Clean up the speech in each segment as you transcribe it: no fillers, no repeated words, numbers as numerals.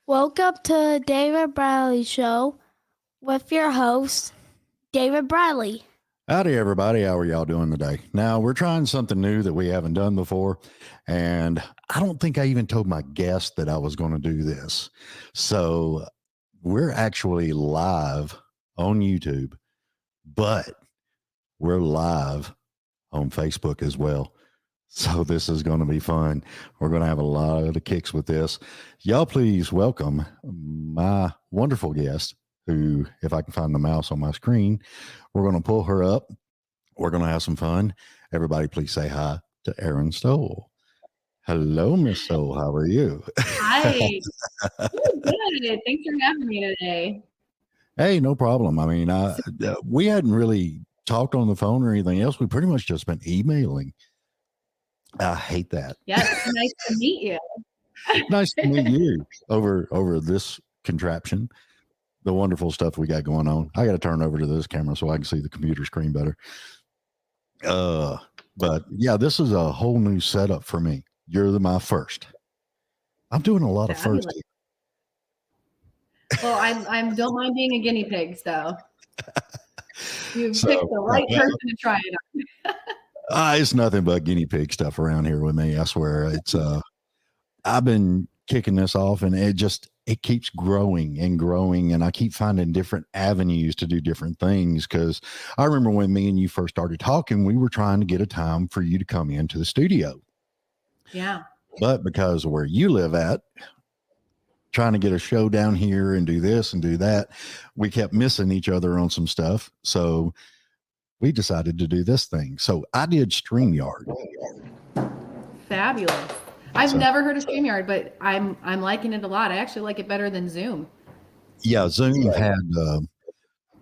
Welcome to David Bradley Show with your host, David Bradley. Howdy, everybody. How are y'all doing today? Now, we're trying something new that we haven't done before. And I don't think I even told my guest that I was going to do this. So, we're actually live on YouTube, but we're live on Facebook as well. So, this is going to be fun. We're going to have a lot of kicks with this. Y'all, please welcome my wonderful guest, who, if I can find the mouse on my screen, we're going to pull her up. We're going to have some fun. Everybody, please say hi to Erin Stoll. Hello, Miss Stoll. How are you? Hi. Good. Thanks for having me today. Hey, no problem. I mean, we hadn't really talked on the phone or anything else. We pretty much just been emailing. I hate that. Yeah, it's nice to meet you. Nice to meet you over this contraption. The wonderful stuff we got going on. I got to turn over to this camera so I can see the computer screen better. But yeah, this is a whole new setup for me. You're my first. I'm doing a lot of firsts. Well, I don't mind being a guinea pig, so you've picked the right person to try it on. It's nothing but guinea pig stuff around here with me. I swear. It's I've been kicking this off, and it keeps growing and growing, and I keep finding different avenues to do different things. Because I remember when me and you first started talking, we were trying to get a time for you to come into the studio. Yeah. But because of where you live at, trying to get a show down here and do this and do that, we kept missing each other on some stuff. So we decided to do this thing. So I did StreamYard. Fabulous. I've never heard of StreamYard, but I'm liking it a lot. I actually like it better than Zoom. Yeah, Zoom had the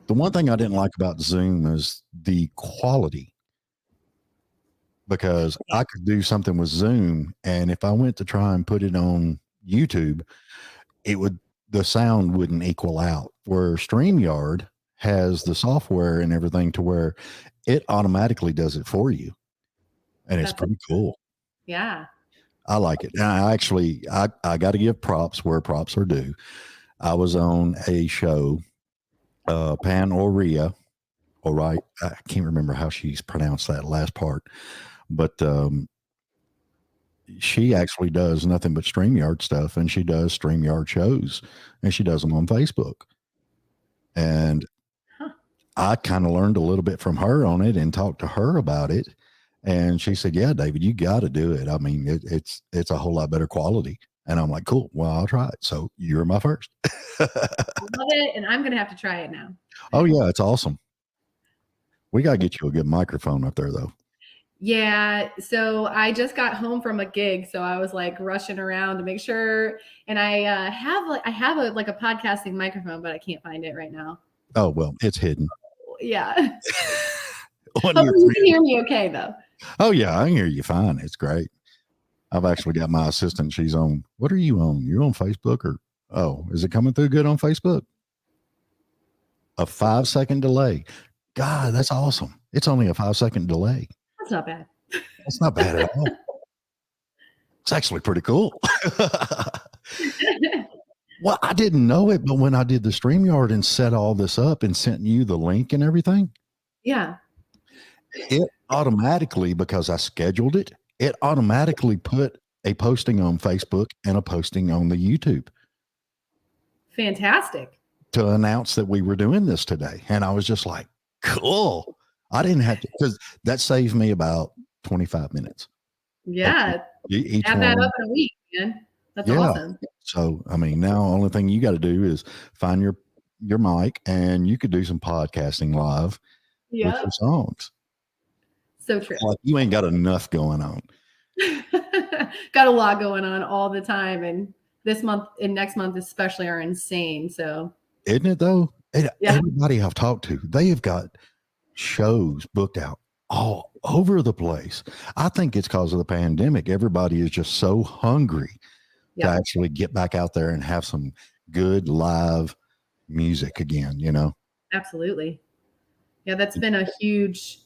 one thing I didn't like about Zoom is the quality, because I could do something with Zoom, and if I went to try and put it on YouTube, the sound wouldn't equal out. Where StreamYard has the software and everything to where it automatically does it for you, and it's pretty cool. Yeah. I like it. And I got to give props where props are due. I was on a show, Pan Oria, all right. I can't remember how she's pronounced that last part, but she actually does nothing but StreamYard stuff, and she does StreamYard shows, and she does them on Facebook. And I kind of learned a little bit from her on it and talked to her about it. And she said, yeah, David, you got to do it. I mean, it's a whole lot better quality. And I'm like, cool. Well, I'll try it. So you're my first. I love it. And I'm going to have to try it now. Oh, yeah. It's awesome. We got to get you a good microphone up there, though. Yeah. So I just got home from a gig. So I was like rushing around to make sure. And I have a podcasting microphone, but I can't find it right now. Oh, well, it's hidden. Yeah. You can hear me okay, though. Oh, yeah. I can hear you fine. It's great. I've actually got my assistant. She's on. What are you on? You're on Facebook, or is it coming through good on Facebook? A 5-second delay. God, that's awesome. It's only a 5-second delay. That's not bad. That's not bad at all. It's actually pretty cool. Well, I didn't know it, but when I did the StreamYard and set all this up and sent you the link and everything, yeah, it automatically, because I scheduled it, it automatically put a posting on Facebook and a posting on the YouTube. Fantastic. To announce that we were doing this today. And I was just like, cool. I didn't have to, because that saves me about 25 minutes. Yeah. Add that up in a week, man. That's awesome. So, I mean, now only thing you got to do is find your mic, and you could do some podcasting live with your songs. So true. Like, you ain't got enough going on. Got a lot going on all the time. And this month and next month especially are insane. So isn't it though? Everybody I've talked to, they have got shows booked out all over the place. I think it's because of the pandemic. Everybody is just so hungry to actually get back out there and have some good live music again, you know? Absolutely. Yeah, that's been a huge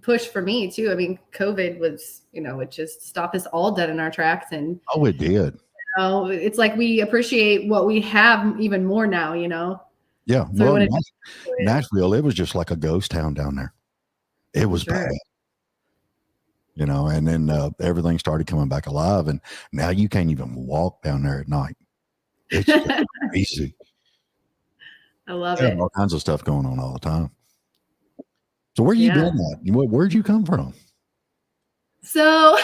push for me too. I mean, COVID was, it just stopped us all dead in our tracks. And it did. know, it's like we appreciate what we have even more now, you know? Yeah. So we Well, want to Nashville, it was just like a ghost town down there. It was sure. bad, you know, and then everything started coming back alive. And now you can't even walk down there at night. It's just crazy. I love Yeah, it. all kinds of stuff going on all the time. So where you Yeah. been at? Where'd you come from? So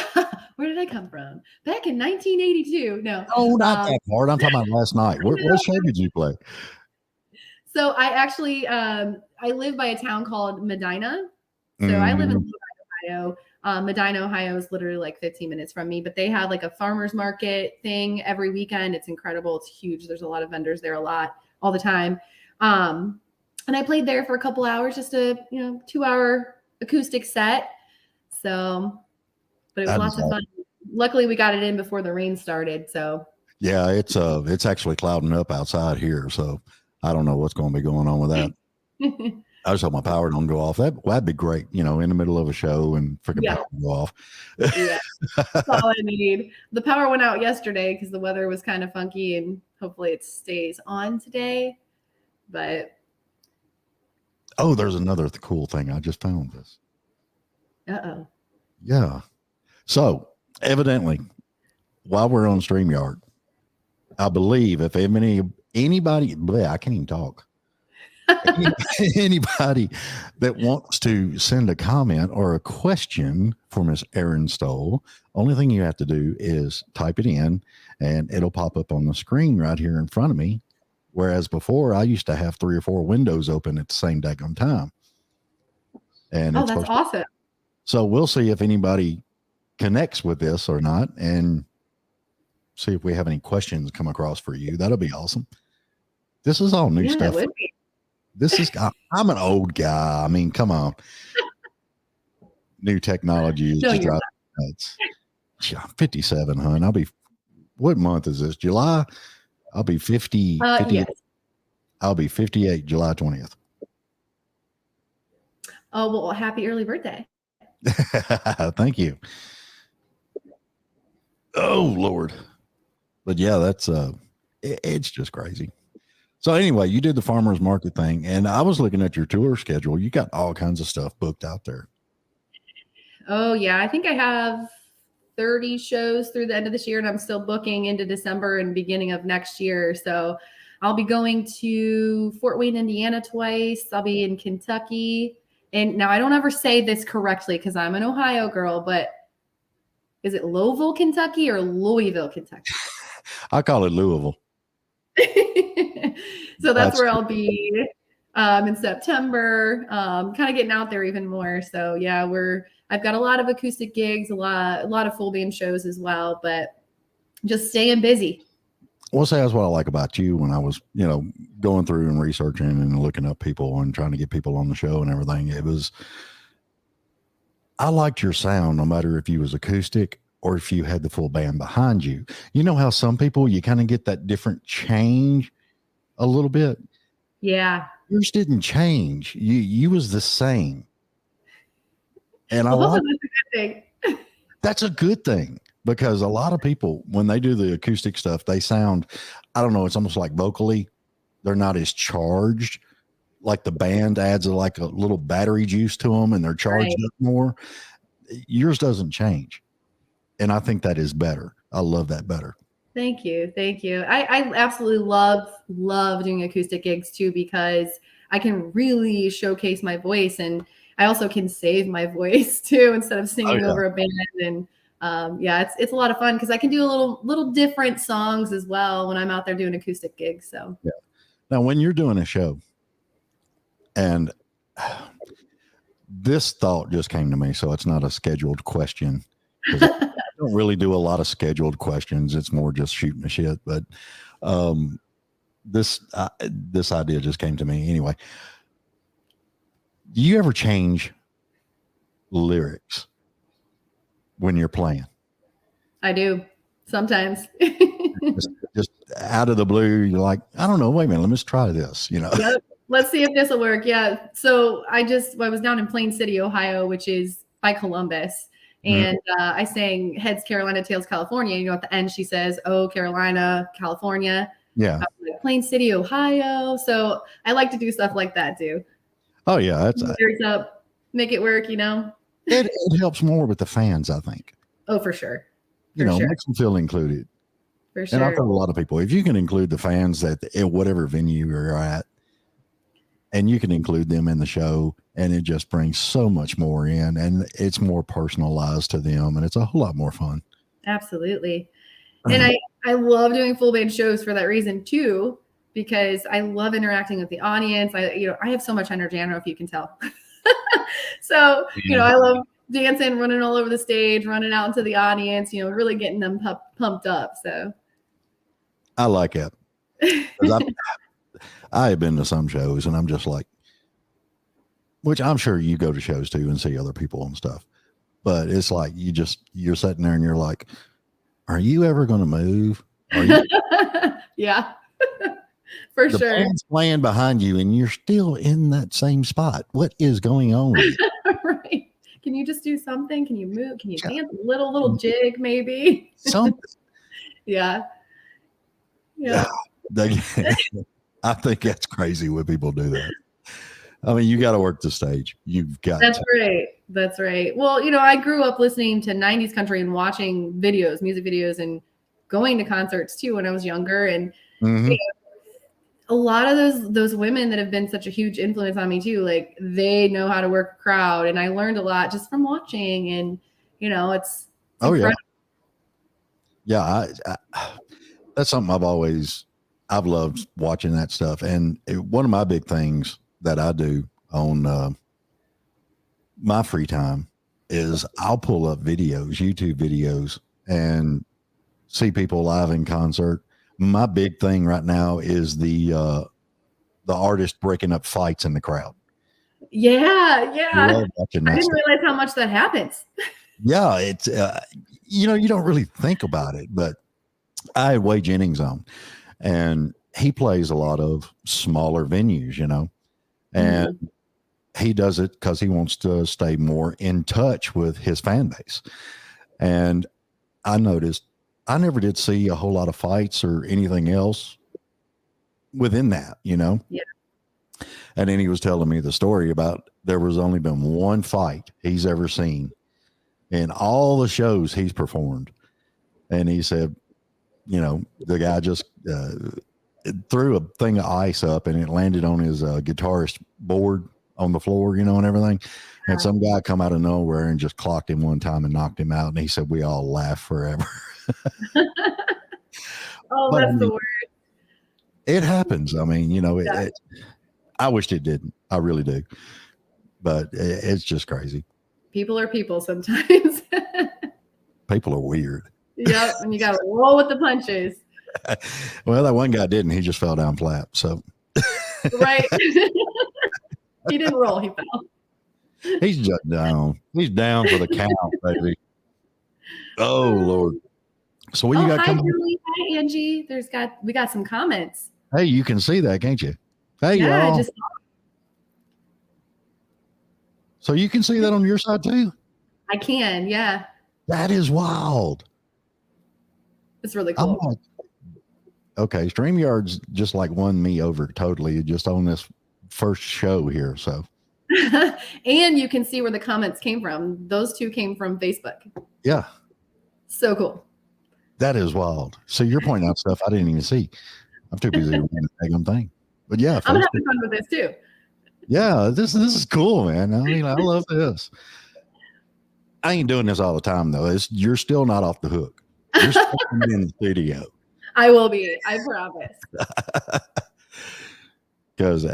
where did I come from? Back in 1982. No. Oh, not that part. I'm talking about last night. What show did you play? So I actually I live by a town called Medina. So I live in Ohio. Medina, Ohio is literally like 15 minutes from me, but they have like a farmer's market thing every weekend. It's incredible. It's huge. There's a lot of vendors there all the time. And I played there for a couple hours, just a 2-hour acoustic set. So, but it was lots of fun. Luckily we got it in before the rain started. So yeah, it's actually clouding up outside here. So I don't know what's going to be going on with that. I just hope my power don't go off. That'd be great, in the middle of a show and freaking power go off. Yeah, that's all I need. The power went out yesterday because the weather was kind of funky, and hopefully it stays on today. But there's another cool thing. I just found this. uh-oh. Yeah. So evidently, while we're on StreamYard, I believe if anybody, I can't even talk. Anybody that wants to send a comment or a question for Miss Erin Stoll, only thing you have to do is type it in and it'll pop up on the screen right here in front of me. Whereas before I used to have 3 or 4 windows open at the same daggone time. And that's awesome. So we'll see if anybody connects with this or not and see if we have any questions come across for you. That'll be awesome. This is all new stuff. It would be. This is, I'm an old guy. I mean, come on. New technology is just driving nuts. I'm 57, hon. What month is this? July? I'll be 50. 50 Yes. I'll be 58 July 20th. Oh, well, happy early birthday. Thank you. Oh, Lord. But yeah, that's, it's just crazy. So anyway, you did the farmer's market thing, and I was looking at your tour schedule. You got all kinds of stuff booked out there. Oh, yeah. I think I have 30 shows through the end of this year, and I'm still booking into December and beginning of next year. So I'll be going to Fort Wayne, Indiana twice. I'll be in Kentucky. And now I don't ever say this correctly because I'm an Ohio girl, but is it Louisville, Kentucky or Louisville, Kentucky? I call it Louisville. So that's where I'll be in September, kind of getting out there even more. So yeah, I've got a lot of acoustic gigs, a lot of full band shows as well, but just staying busy. Well, say that's what I like about you when I was, going through and researching and looking up people and trying to get people on the show and everything. I liked your sound, no matter if you was acoustic or if you had the full band behind you. You know how some people, you kind of get that different change a little bit. Yeah. Yours didn't change. You was the same. And that's a good thing. That's a good thing because a lot of people, when they do the acoustic stuff, they sound, I don't know, it's almost like vocally, they're not as charged. Like the band adds a little battery juice to them and they're charged up more. Yours doesn't change. And I think that is better. I love that better. Thank you. I absolutely love doing acoustic gigs too, because I can really showcase my voice, and I also can save my voice too instead of singing over a band. And it's a lot of fun because I can do a little different songs as well when I'm out there doing acoustic gigs. So yeah. Now, when you're doing a show, and this thought just came to me, so it's not a scheduled question. I don't really do a lot of scheduled questions. It's more just shooting the shit. But this idea just came to me anyway. Do you ever change lyrics when you're playing? I do sometimes. just out of the blue, you're like, I don't know. Wait a minute, let me just try this. Yep. Let's see if this will work. Yeah. So I was down in Plain City, Ohio, which is by Columbus. And I sang heads Carolina, tails California. You know, at the end she says, "Oh, Carolina, California." Yeah. Like Plain City, Ohio. So I like to do stuff like that too. Oh yeah, that's Lyrics up, make it work. You know. it helps more with the fans, I think. Oh, for sure. You know, makes them feel included. For And I've sure. heard a lot of people, if you can include the fans at whatever venue you're at, and you can include them in the show, and it just brings so much more in, and it's more personalized to them, and it's a whole lot more fun. Absolutely. And I love doing full band shows for that reason too, because I love interacting with the audience. I have so much energy. I don't know if you can tell. So, I love dancing, running all over the stage, running out into the audience, really getting them pumped up. So I like it. I have been to some shows, and I'm just like, which I'm sure you go to shows too and see other people and stuff, but it's like you're sitting there and you're like, are you ever going to move? Are you? Yeah. For the sure. band's playing behind you and you're still in that same spot. What is going on with you? Right. Can you just do something? Can you move? Can you dance a little jig maybe? Something. Yeah. I think that's crazy when people do that. I mean, you got to work the stage. You've got That's to. right. That's right. Well, I grew up listening to 90s country and watching music videos and going to concerts too when I was younger. And a lot of those women that have been such a huge influence on me too, like they know how to work a crowd. And I learned a lot just from watching, and it's incredible. Yeah. That's something I've loved watching that stuff. And one of my big things that I do on my free time is I'll pull up YouTube videos, and see people live in concert. My big thing right now is the artist breaking up fights in the crowd. Yeah. I love watching that. I didn't realize how much that happens. Yeah. It's, you don't really think about it, but I had Wade Jennings on, and he plays a lot of smaller venues, and he does it because he wants to stay more in touch with his fan base. And I noticed I never did see a whole lot of fights or anything else within that, Yeah. And then he was telling me the story about there was only been one fight he's ever seen in all the shows he's performed. And he said, the guy just threw a thing of ice up, and it landed on his guitarist board on the floor, and everything. And some guy come out of nowhere and just clocked him one time and knocked him out. And he said, we all laughed forever. Oh, that's the word. It happens. I mean, I wished it didn't. I really do. But it's just crazy. People are people sometimes. People are weird. Yep. And you got to roll with the punches. Well, that one guy didn't. He just fell down flat. So. Right. He didn't roll. He fell. He's just down. He's down for the count, baby. Oh, Lord. So what you got coming? Julie. Hi, Angie. We got some comments. Hey, you can see that, can't you? Hey, yeah, y'all. So you can see that on your side too? I can, yeah. That is wild. It's really cool. Like, okay, StreamYard's just like won me over totally just on this first show here. So and you can see where the comments came from. Those two came from Facebook. Yeah. So cool. That is wild. So you're pointing out stuff I didn't even see. I'm too busy reading the daggone thing. But yeah, I'm having fun with this too. Yeah, this is cool, man. I mean, I love this. I ain't doing this all the time though. You're still not off the hook. You're still in the studio. I will be. I promise. Because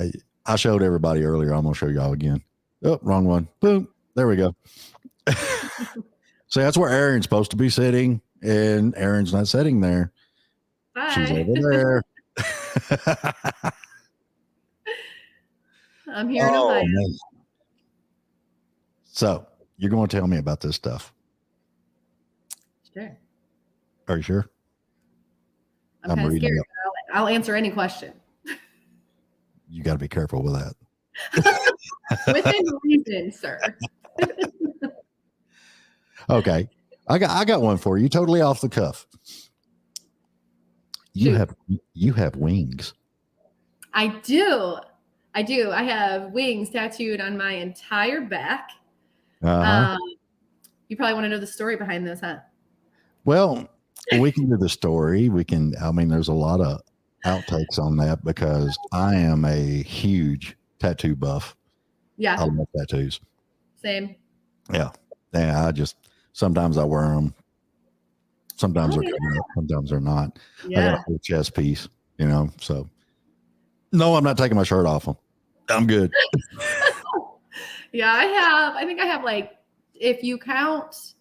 I showed everybody earlier. I'm gonna show y'all again. Oh, wrong one. Boom. There we go. So that's where Erin's supposed to be sitting, and Erin's not sitting there. Bye. She's over there. I'm here in Ohio. Man. So you're going to tell me about this stuff? Sure. Are you sure? I'm kind of scared. I'll answer any question. You got to be careful with that. Within reason, sir. Okay. I got one for you, totally off the cuff. You Shoot. have wings. I do. I have wings tattooed on my entire back. Uh-huh. You probably want to know the story behind this, huh? Well, we can do the story. I mean, there's a lot of outtakes on that because I am a huge tattoo buff. Yeah. I love tattoos. Same. Yeah. Yeah. Sometimes I wear them. Sometimes Oh, they're coming up. Sometimes they're not. I got yeah. a whole chest piece, so no, I'm not taking my shirt off them. I'm good. Yeah, I think I have like, if you count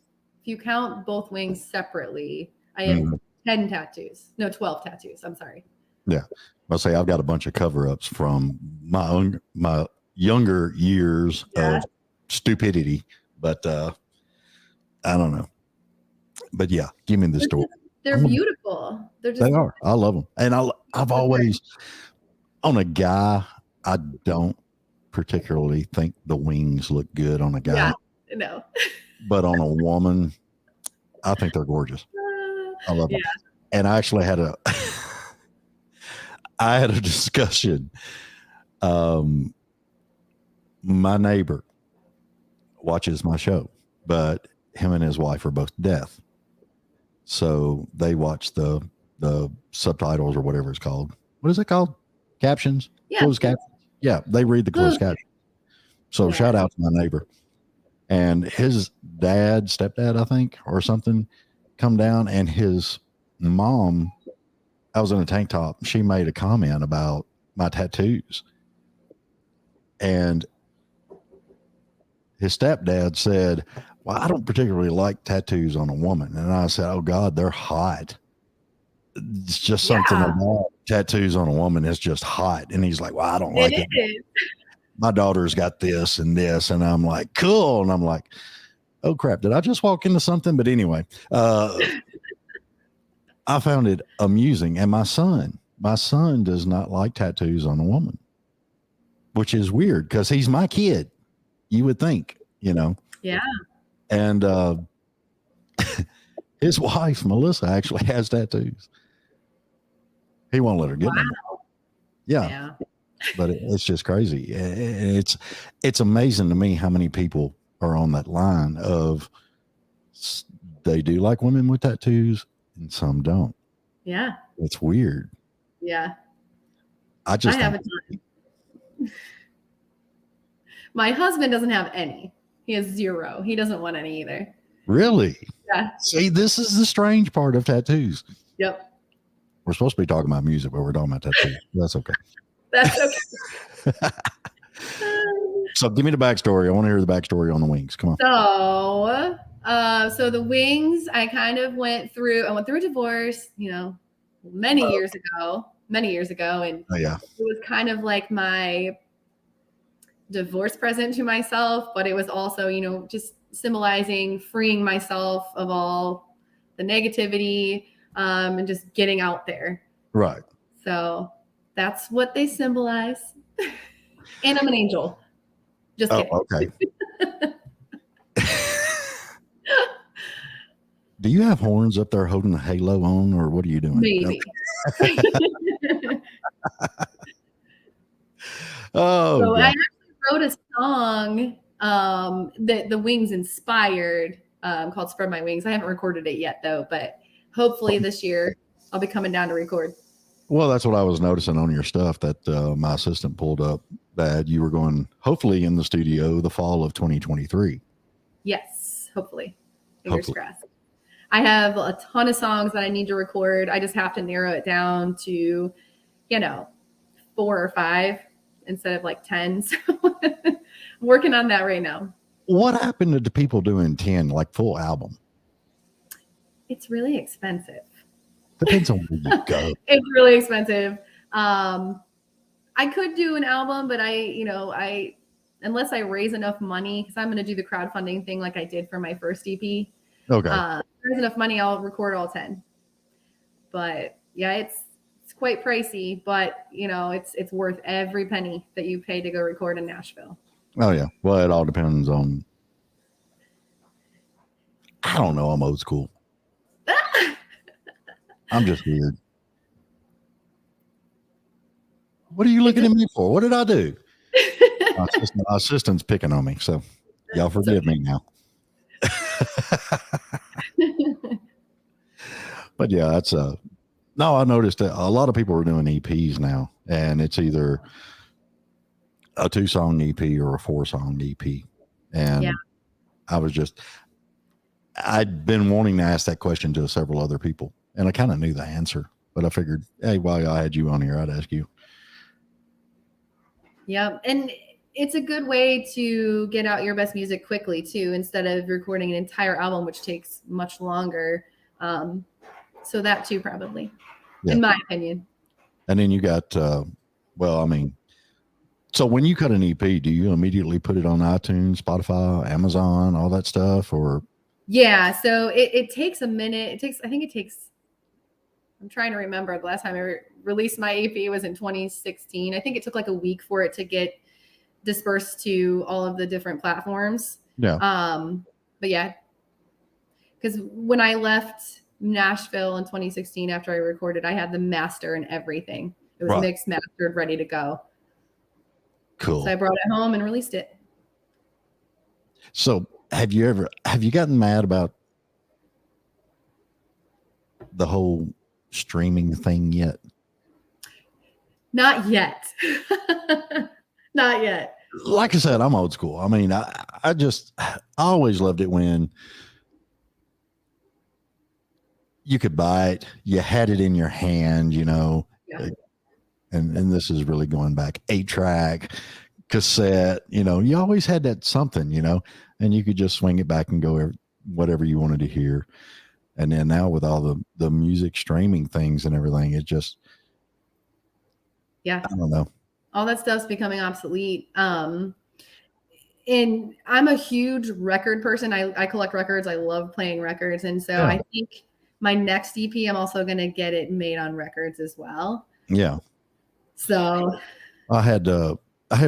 both wings separately, I have 10 tattoos. No, 12 tattoos. I'm sorry. Yeah. I'll say I've got a bunch of cover-ups from my younger years of stupidity, but I don't know. But yeah, give me the story. They're beautiful. They are. I love them. And I've always, on a guy, I don't particularly think the wings look good on a guy. Yeah, no. But on a woman, I think they're gorgeous. I love them. And I actually had I had a discussion. My neighbor watches my show, but him and his wife are both deaf. So they watch the subtitles or whatever it's called. What is it called? Captions? Yeah. Closed captions? Yeah, they read the closed captions. So shout out to my neighbor. And his stepdad, I think, or something, come down, and his mom, I was in a tank top. She made a comment about my tattoos. And his stepdad said, well, I don't particularly like tattoos on a woman. And I said, oh God, they're hot. It's just something about tattoos on a woman is just hot. And he's like, well, I don't like it. My daughter's got this and this. And I'm like, cool. And I'm like, oh crap, did I just walk into something? But anyway, I found it amusing. And my son does not like tattoos on a woman, which is weird because he's my kid. You would think, Yeah. And his wife, Melissa, actually has tattoos. He won't let her get them. Yeah. But it's just crazy. It's amazing to me how many people are on that line of they do like women with tattoos and some don't. Yeah. It's weird. Yeah. I have a ton. My husband doesn't have any. He has 0. He doesn't want any either. Really? Yeah. See, this is the strange part of tattoos. Yep. We're supposed to be talking about music, but we're talking about tattoos. That's okay. That's okay. So give me the backstory. I want to hear the backstory on the wings. Come on. So the wings, I kind of went through a divorce, many years ago. And it was kind of like my divorce present to myself, but it was also, just symbolizing freeing myself of all the negativity, and just getting out there. Right. So that's what they symbolize. And I'm an angel. Just kidding. Okay. Do you have horns up there holding the halo on, or what are you doing? Maybe. So I actually wrote a song that the Wings inspired, called Spread My Wings. I haven't recorded it yet though, but hopefully this year I'll be coming down to record. Well, that's what I was noticing on your stuff that my assistant pulled up, that you were going hopefully in the studio the fall of 2023. Yes, hopefully. Fingers crossed. I have a ton of songs that I need to record. I just have to narrow it down to, 4 or 5 instead of like 10. So I'm working on that right now. What happened to the people doing 10, like full album? It's really expensive. Depends on where you go. It's really expensive. I could do an album, but I unless I raise enough money, because I'm going to do the crowdfunding thing like I did for my first EP. Okay. Raise enough money, I'll record all 10. But yeah, it's quite pricey, but it's worth every penny that you pay to go record in Nashville. Oh yeah. Well, it all depends on. I don't know. I'm old school. I'm just weird. What are you looking at me for? What did I do? My assistant's picking on me, so y'all forgive me now. But yeah, that's no, I noticed that a lot of people are doing EPs now, and it's either a 2-song EP or a 4-song EP. And Yeah. I'd been wanting to ask that question to several other people, and I kind of knew the answer, but I figured, hey, while I had you on here, I'd ask you. Yeah. And it's a good way to get out your best music quickly too, instead of recording an entire album, which takes much longer. So that too, probably, in my opinion. And then you got, so when you cut an EP, do you immediately put it on iTunes, Spotify, Amazon, all that stuff, or? Yeah. So it takes a minute. I'm trying to remember the last time I released my EP was in 2016. I think it took like a week for it to get dispersed to all of the different platforms. Yeah. But yeah, because when I left Nashville in 2016, after I recorded, I had the master and everything. It was mixed, mastered, ready to go. Cool. So I brought it home and released it. So have you gotten mad about the whole streaming thing yet? Not yet. Not yet. Like I said, I'm old school. I mean, I always loved it when you could buy it, you had it in your hand, you know. Yeah. And this is really going back 8-track, cassette, you know, you always had that something, you know, and you could just swing it back and go whatever you wanted to hear. And then now with all the music streaming things and everything, it just, I don't know. All that stuff's becoming obsolete. And I'm a huge record person. I collect records. I love playing records. And so I think my next EP, I'm also going to get it made on records as well. Yeah. So I had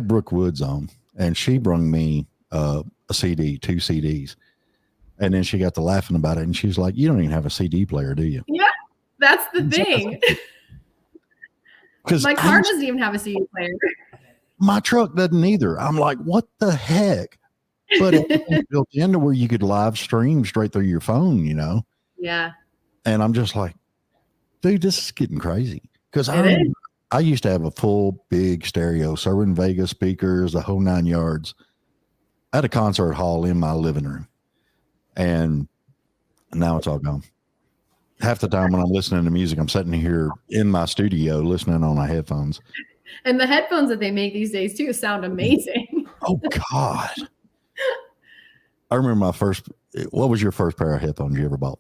Brooke Woods on, and she brung me a CD, 2 CDs. And then she got to laughing about it, and she was like, "You don't even have a CD player, do you?" Yeah, that's the thing. Because my car doesn't even have a CD player. My truck doesn't either. I'm like, what the heck? But it's built into where you could live stream straight through your phone, you know? Yeah. And I'm just like, dude, this is getting crazy. Because I used to have a full big stereo, Cerwin Vega speakers, the whole 9 yards. I had a concert hall in my living room. And now it's all gone. Half the time when I'm listening to music, I'm sitting here in my studio listening on my headphones. And the headphones that they make these days too sound amazing. Oh God. I remember what was your first pair of headphones you ever bought?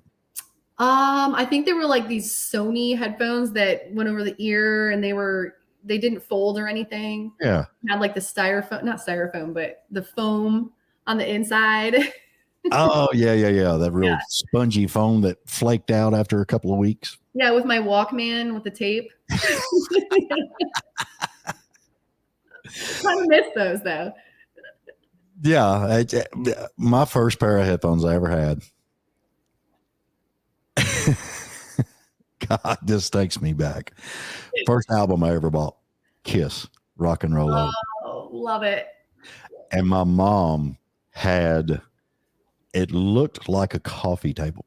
I think they were like these Sony headphones that went over the ear, and they didn't fold or anything. Yeah. Had like the not styrofoam, but the foam on the inside. Oh yeah. That real spongy foam that flaked out after a couple of weeks. Yeah, with my Walkman with the tape. I miss those though. Yeah, my first pair of headphones I ever had. God, this takes me back. First album I ever bought, Kiss, Rock and Roll. Oh, love it. And my mom had, it looked like a coffee table,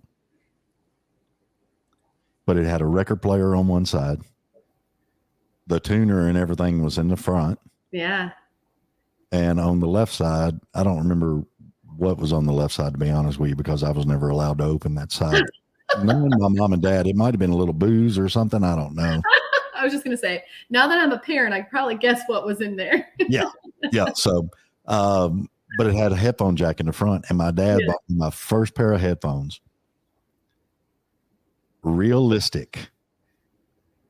but it had a record player on one side. The tuner and everything was in the front. Yeah. And on the left side, I don't remember what was on the left side, to be honest with you, because I was never allowed to open that side. Knowing my mom and dad, it might have been a little booze or something. I don't know. I was just going to say, now that I'm a parent, I could probably guess what was in there. Yeah. So, but it had a headphone jack in the front, and my dad bought me my first pair of headphones. Realistic,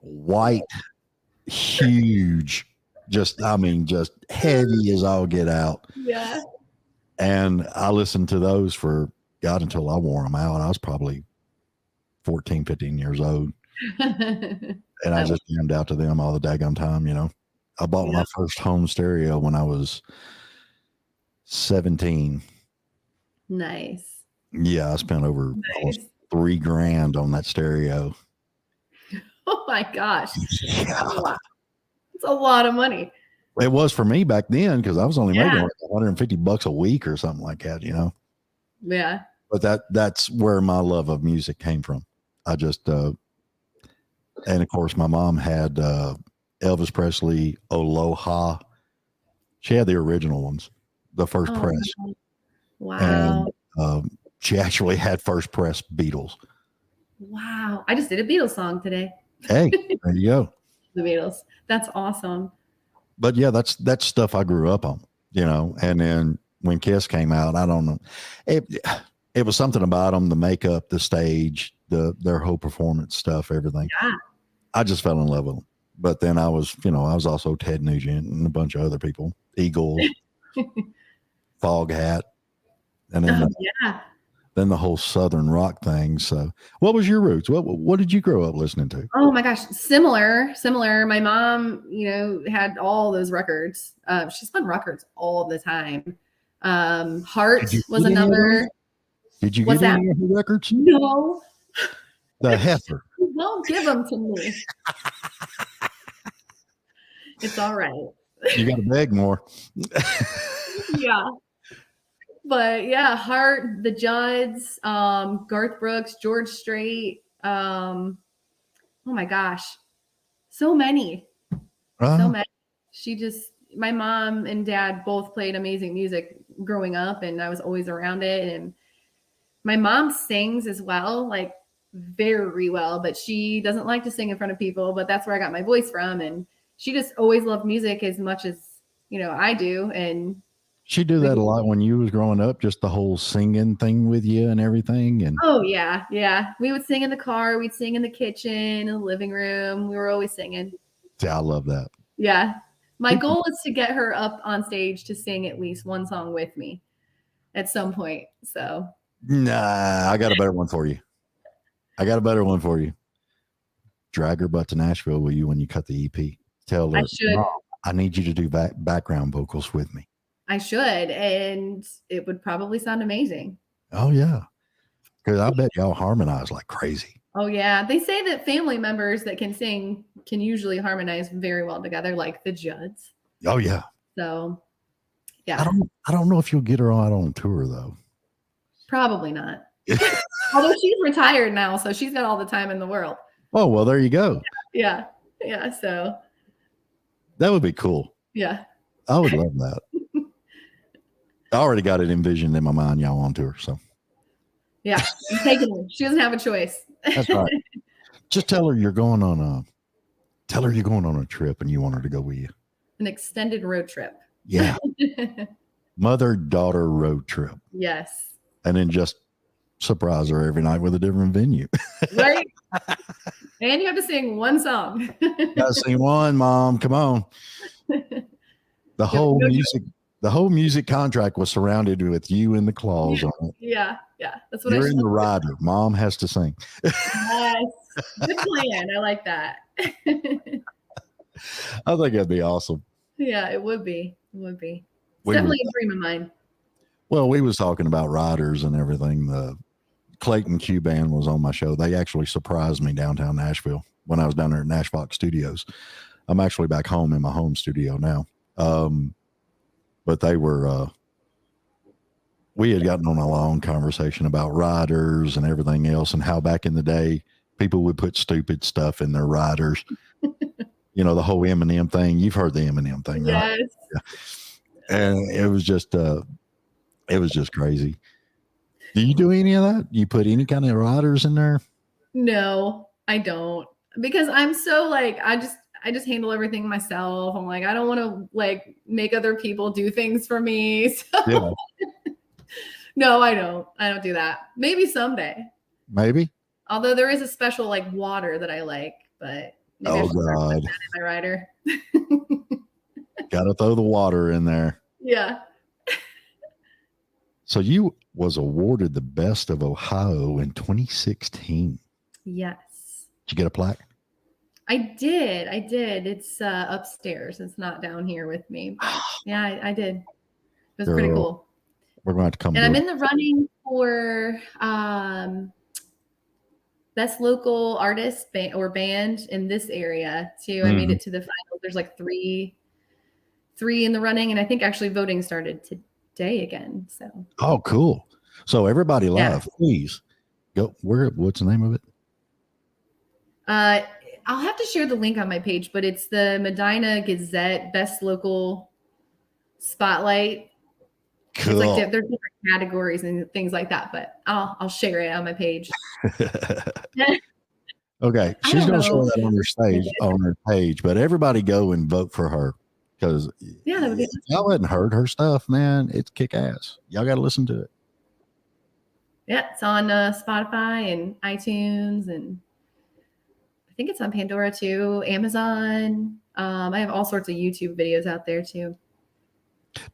white, huge, just heavy as all get out. Yeah. And I listened to those for God until I wore them out. I was probably 14, 15 years old. And I just jammed out to them all the daggone time, you know. I bought my first home stereo when I was 17. Nice. Yeah, I spent over almost Nice. $3,000 on that stereo. Oh my gosh. Yeah. Wow. It's a lot of money. It was for me back then because I was only making Yeah. like $150 a week or something like that, you know. Yeah. But that's where my love of music came from. I just and of course my mom had Elvis Presley, Aloha. She had the original ones, the first Oh, press, wow. and she actually had first press Beatles. Wow. I just did a Beatles song today. Hey, there you go. The Beatles. That's awesome. But yeah, that's stuff I grew up on, you know. And then when Kiss came out, I don't know, it was something about them, the makeup, the stage, their whole performance stuff, everything. Yeah. I just fell in love with them. But then I was also Ted Nugent and a bunch of other people, Eagles, Fog Hat, and then Oh, yeah. then the whole Southern rock thing. So, what was your roots? What did you grow up listening to? Oh my gosh, similar. My mom, had all those records. She spun records all the time. Heart Did you was get any of those? another. Did you What's get that? any of her records? No, The Heifer. don't give them to me. It's all right. You got to beg more. Yeah, but yeah, Heart, the Judds, Garth Brooks, George Strait. Oh my gosh, so many. So many. My mom and dad both played amazing music growing up, and I was always around it. And my mom sings as well, like very well, but she doesn't like to sing in front of people, but that's where I got my voice from. And she just always loved music as much as, I do. And She do that a lot when you was growing up, just the whole singing thing with you and everything. And oh yeah. Yeah. We would sing in the car. We'd sing in the kitchen, in the living room. We were always singing. I love that. Yeah. My goal is to get her up on stage to sing at least one song with me at some point. So Nah, I got a better one for you. Drag her butt to Nashville with you when you cut the EP. Tell her, I should. Mom, I need you to do background vocals with me. I should, and it would probably sound amazing. Oh yeah, because I bet y'all harmonize like crazy. Oh yeah, they say that family members that can sing can usually harmonize very well together, like the Judds. Oh yeah. So, yeah. I don't know if you'll get her out on tour though. Probably not. Although she's retired now, so she's got all the time in the world. Oh well, there you go. Yeah. So that would be cool. Yeah. I would love that. I already got it envisioned in my mind. Y'all on tour, so yeah, I'm taking her. She doesn't have a choice. That's right. Just tell her you're going on a trip and you want her to go with you. An extended road trip. Yeah. Mother-daughter road trip. Yes. And then just surprise her every night with a different venue. Right. And you have to sing one song. Gotta sing one, Mom. Come on. The whole music contract was surrounded with you and the clause on it. Yeah. That's what You're in the rider. Mom has to sing. Yes. Good plan. I like that. I think that'd be awesome. Yeah, it would be. It's definitely a dream of mine. Well, we was talking about riders and everything. The Clayton Q Band was on my show. They actually surprised me downtown Nashville when I was down there at Nashville Studios. I'm actually back home in my home studio now. But they were, we had gotten on a long conversation about riders and everything else and how back in the day people would put stupid stuff in their riders. The whole Eminem thing. You've heard the Eminem thing, right? Yes. Yeah. And it was just crazy. Do you do any of that? You put any kind of riders in there? No, I don't. Because I'm so I just handle everything myself. I'm like, I don't want to make other people do things for me. So yeah. No, I don't do that. Maybe someday. Maybe. Although there is a special water that I like, but maybe oh God, in my rider. Got to throw the water in there. Yeah. So you was awarded the Best of Ohio in 2016. Yes. Did you get a plaque? I did. It's upstairs. It's not down here with me. But yeah, I did. It was pretty cool. We're going to have to come. And I'm in the running for best local artist or band in this area too. I made it to the finals. There's like three in the running, and I think actually voting started today again. So cool. So everybody live, please go. What's the name of it? I'll have to share the link on my page, but it's the Medina Gazette Best Local Spotlight. Cool. It's like there's different categories and things like that, but I'll share it on my page. Okay, she's going to show that on her page, but everybody go and vote for her because that would be awesome. Y'all hadn't heard her stuff, man. It's kick ass. Y'all got to listen to it. Yeah, it's on Spotify and iTunes, and I think it's on Pandora too, Amazon. I have all sorts of YouTube videos out there too.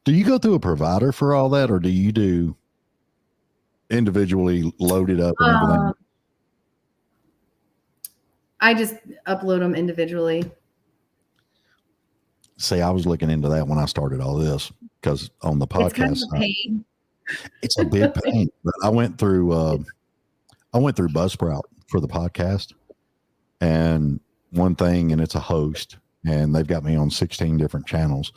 Do you go through a provider for all that, or do you do individually load it up and everything? I just upload them individually. See, I was looking into that when I started all this because on the podcast, it's kind of a pain. It's a big pain. But I went through Buzzsprout for the podcast, and one thing, and it's a host, and they've got me on 16 different channels,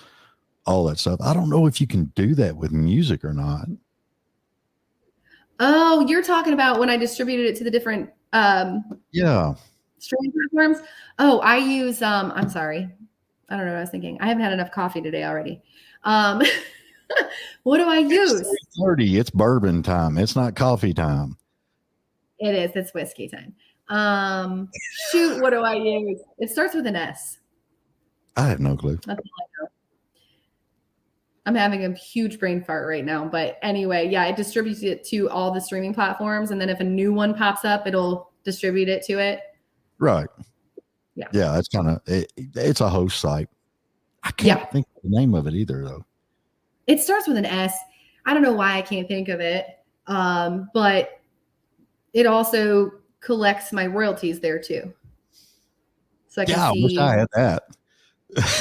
all that stuff. I don't know if you can do that with music or not. Oh, you're talking about when I distributed it to the different streaming platforms. Oh, I use I'm sorry. I don't know what I was thinking. I haven't had enough coffee today already. What do I use? It's 3:30. It's bourbon time. It's not coffee time. It is. It's whiskey time. Shoot, what do I use? It starts with an S. I have no clue. That's all I know. I'm having a huge brain fart right now. But anyway, yeah, it distributes it to all the streaming platforms. And then if a new one pops up, it'll distribute it to it. Right. Yeah. Yeah, it's kind of it's a host site. I can't think of the name of it either, though. It starts with an S. I don't know why I can't think of it. But it also collects my royalties there too. So I can I wish I had that.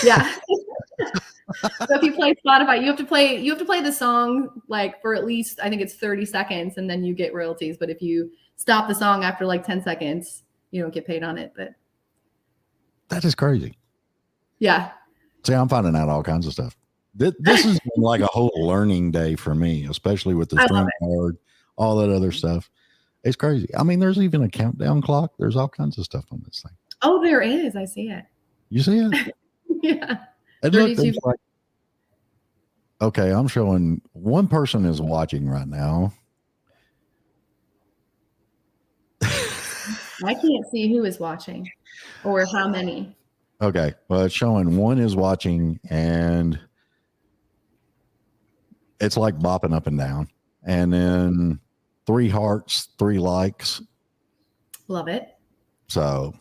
Yeah. So if you play Spotify, you have to play the song like for at least, I think it's 30 seconds, and then you get royalties. But if you stop the song after like 10 seconds, you don't get paid on it. But that is crazy. Yeah. See, I'm finding out all kinds of stuff. This has been like a whole learning day for me, especially with the stream card, all that other stuff. It's crazy. I mean, there's even a countdown clock. There's all kinds of stuff on this thing. Oh, there is. I see it. You see it? Yeah. And look, like, okay, I'm showing one person is watching right now. I can't see who is watching or how many. Okay. Well, it's showing one is watching, and it's like bopping up and down. And then 3 hearts, 3 likes. Love it. So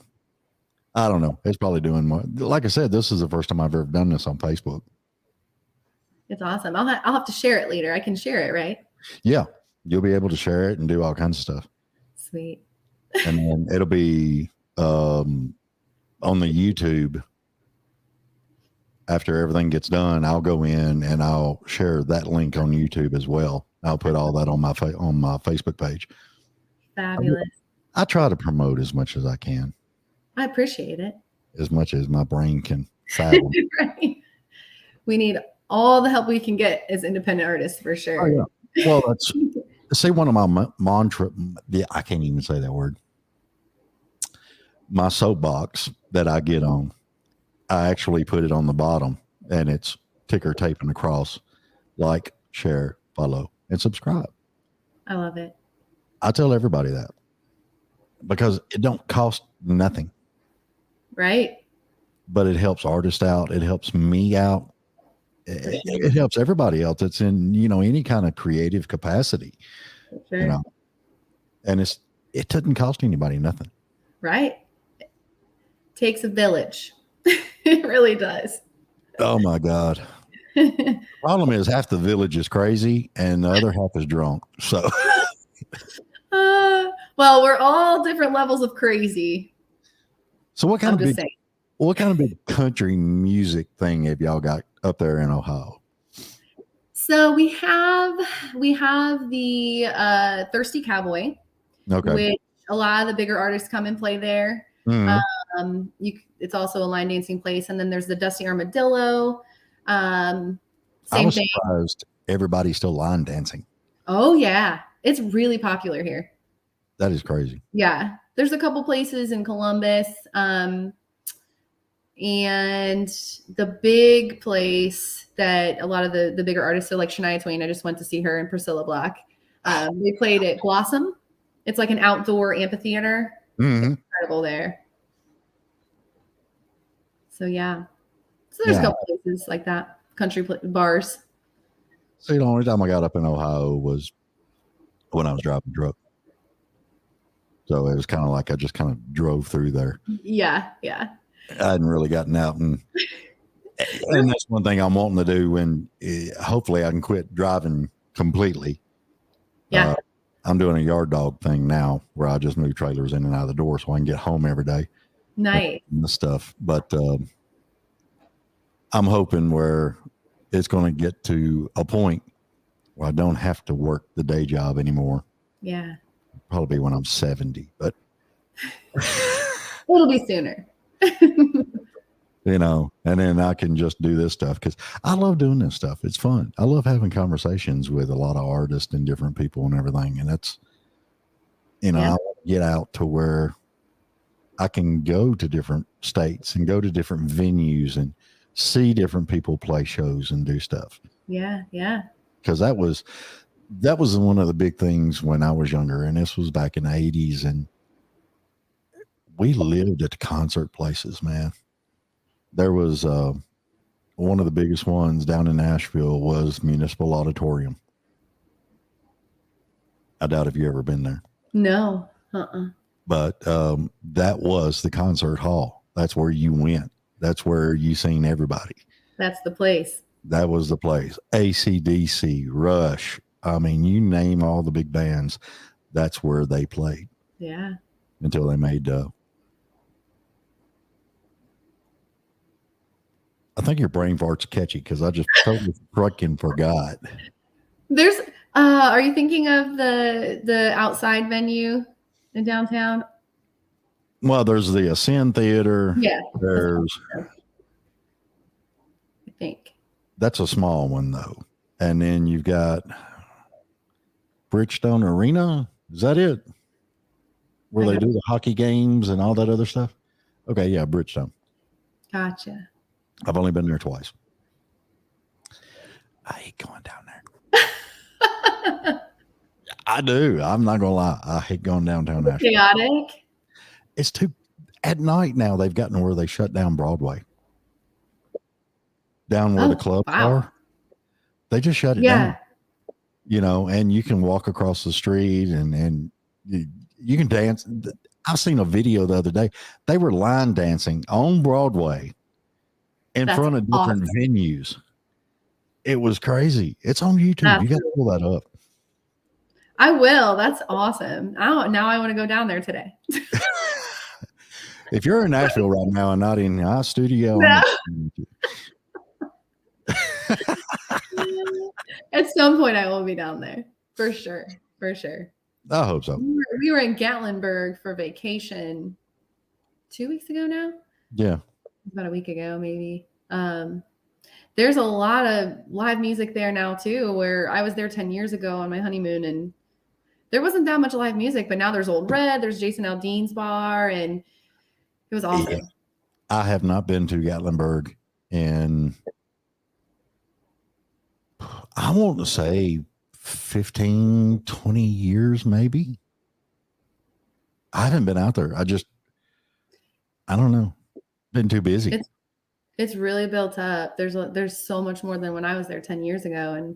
I don't know. It's probably doing more. Like I said, this is the first time I've ever done this on Facebook. It's awesome. I'll have to share it later. I can share it, right? Yeah. You'll be able to share it and do all kinds of stuff. Sweet. And then it'll be on the YouTube. After everything gets done, I'll go in and I'll share that link on YouTube as well. I'll put all that on my Facebook page. Fabulous. I try to promote as much as I can. I appreciate it. As much as my brain can fathom. Right. We need all the help we can get as independent artists for sure. Oh, yeah. Well, that's say one of my mantra. Yeah, I can't even say that word. My soapbox that I get on, I actually put it on the bottom, and it's ticker taping across. Like, share, follow, and subscribe. I love it. I tell everybody that because it don't cost nothing. Right. But it helps artists out. It helps me out. It helps everybody else that's in, any kind of creative capacity, Sure. And it doesn't cost anybody nothing. Right. It takes a village. It really does. Oh my God. Problem is half the village is crazy and the other half is drunk. So, well, we're all different levels of crazy. So what kind of big country music thing have y'all got up there in Ohio? So we have the Thirsty Cowboy, Okay. which a lot of the bigger artists come and play there. Mhm. It's also a line dancing place, and then there's the Dusty Armadillo. I Same was thing. surprised everybody's still line dancing. Oh yeah, it's really popular here. That is crazy. Yeah, there's a couple places in Columbus, and the big place that a lot of the bigger artists, so like Shania Twain, I just went to see her, and Priscilla Black. They played at Blossom. It's like an outdoor amphitheater. Mhm. Incredible there. So yeah, so there's a couple places like that, country bars. See, the only time I got up in Ohio was when I was driving truck. So it was kind of like I just kind of drove through there. Yeah. I hadn't really gotten out, and that's one thing I'm wanting to do when hopefully I can quit driving completely. Yeah. I'm doing a yard dog thing now where I just move trailers in and out of the door so I can get home every day. Nice. And the stuff. But I'm hoping where it's going to get to a point where I don't have to work the day job anymore. Yeah. Probably when I'm 70, but it'll be sooner. And then I can just do this stuff because I love doing this stuff. It's fun. I love having conversations with a lot of artists and different people and everything. And that's, I want to get out to where I can go to different states and go to different venues and see different people play shows and do stuff. Yeah. Because that was one of the big things when I was younger, and this was back in the 80s, and we lived at the concert places, man. There was one of the biggest ones down in Nashville was Municipal Auditorium. I doubt if you ever been there. No. But that was the concert hall. That's where you went. That's where you seen everybody. That's the place. That was the place. AC/DC, Rush. I mean, you name all the big bands. That's where they played. Yeah. Until they made I think your brain fart's catchy because I just totally freaking forgot. There's are you thinking of the outside venue in downtown? Well, there's the Ascend Theater. Yeah. There's I think. That's a small one though. And then you've got Bridgestone Arena. Is that it? Where they do the hockey games and all that other stuff? Okay, yeah, Bridgestone. Gotcha. I've only been there twice. I hate going down there. I do. I'm not gonna lie. I hate going downtown. Chaotic. It's too at night now. They've gotten where they shut down Broadway. Down where the clubs are. They just shut it down. And you can walk across the street and you can dance. I've seen a video the other day. They were line dancing on Broadway in front of different venues. It was crazy. It's on YouTube. You got to pull that up. I will. That's awesome. Now I want to go down there today. If you're in Nashville right now and not in our studio, no. At some point I will be down there for sure. I hope so. We were in Gatlinburg for vacation 2 weeks ago now. Yeah. About a week ago, maybe. There's a lot of live music there now too, where I was there 10 years ago on my honeymoon and there wasn't that much live music, but now there's Old Red, there's Jason Aldean's bar, and it was awesome. Yeah. I have not been to Gatlinburg in, I want to say 15, 20 years, maybe. I haven't been out there. I don't know. Been too busy. It's really built up. There's so much more than when I was there 10 years ago, and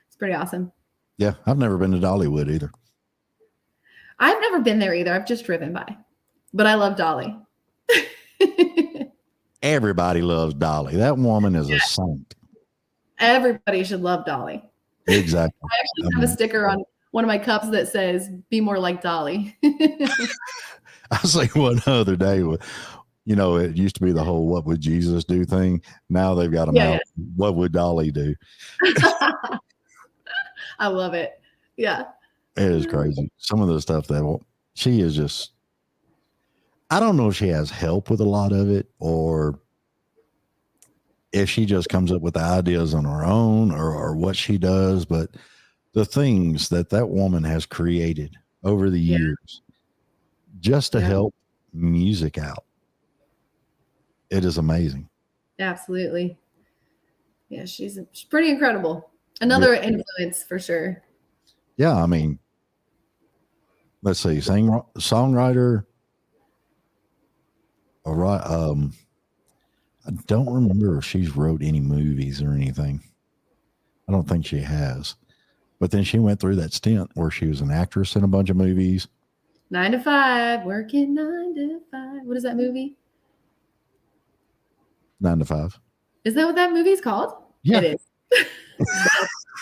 it's pretty awesome. Yeah, I've never been to Dollywood either. I've never been there either. I've just driven by, but I love Dolly. Everybody loves Dolly. That woman is a saint. Everybody should love Dolly. Exactly. I actually have a sticker on one of my cups that says, "Be more like Dolly." I see one other day with, it used to be the whole "What would Jesus do" thing. Now they've got them out. What would Dolly do? I love it. Yeah. It is crazy. Some of the stuff that she is just, I don't know if she has help with a lot of it or if she just comes up with the ideas on her own or what she does. But the things that woman has created over the years just to help music out, it is amazing. Absolutely. Yeah, she's pretty incredible. Another influence for sure. Yeah, I mean, let's see, songwriter. All right. I don't remember if she's wrote any movies or anything. I don't think she has. But then she went through that stint where she was an actress in a bunch of movies. 9 to 5, working 9 to 5. What is that movie? 9 to 5. Is that what that movie's called? Yeah. It is.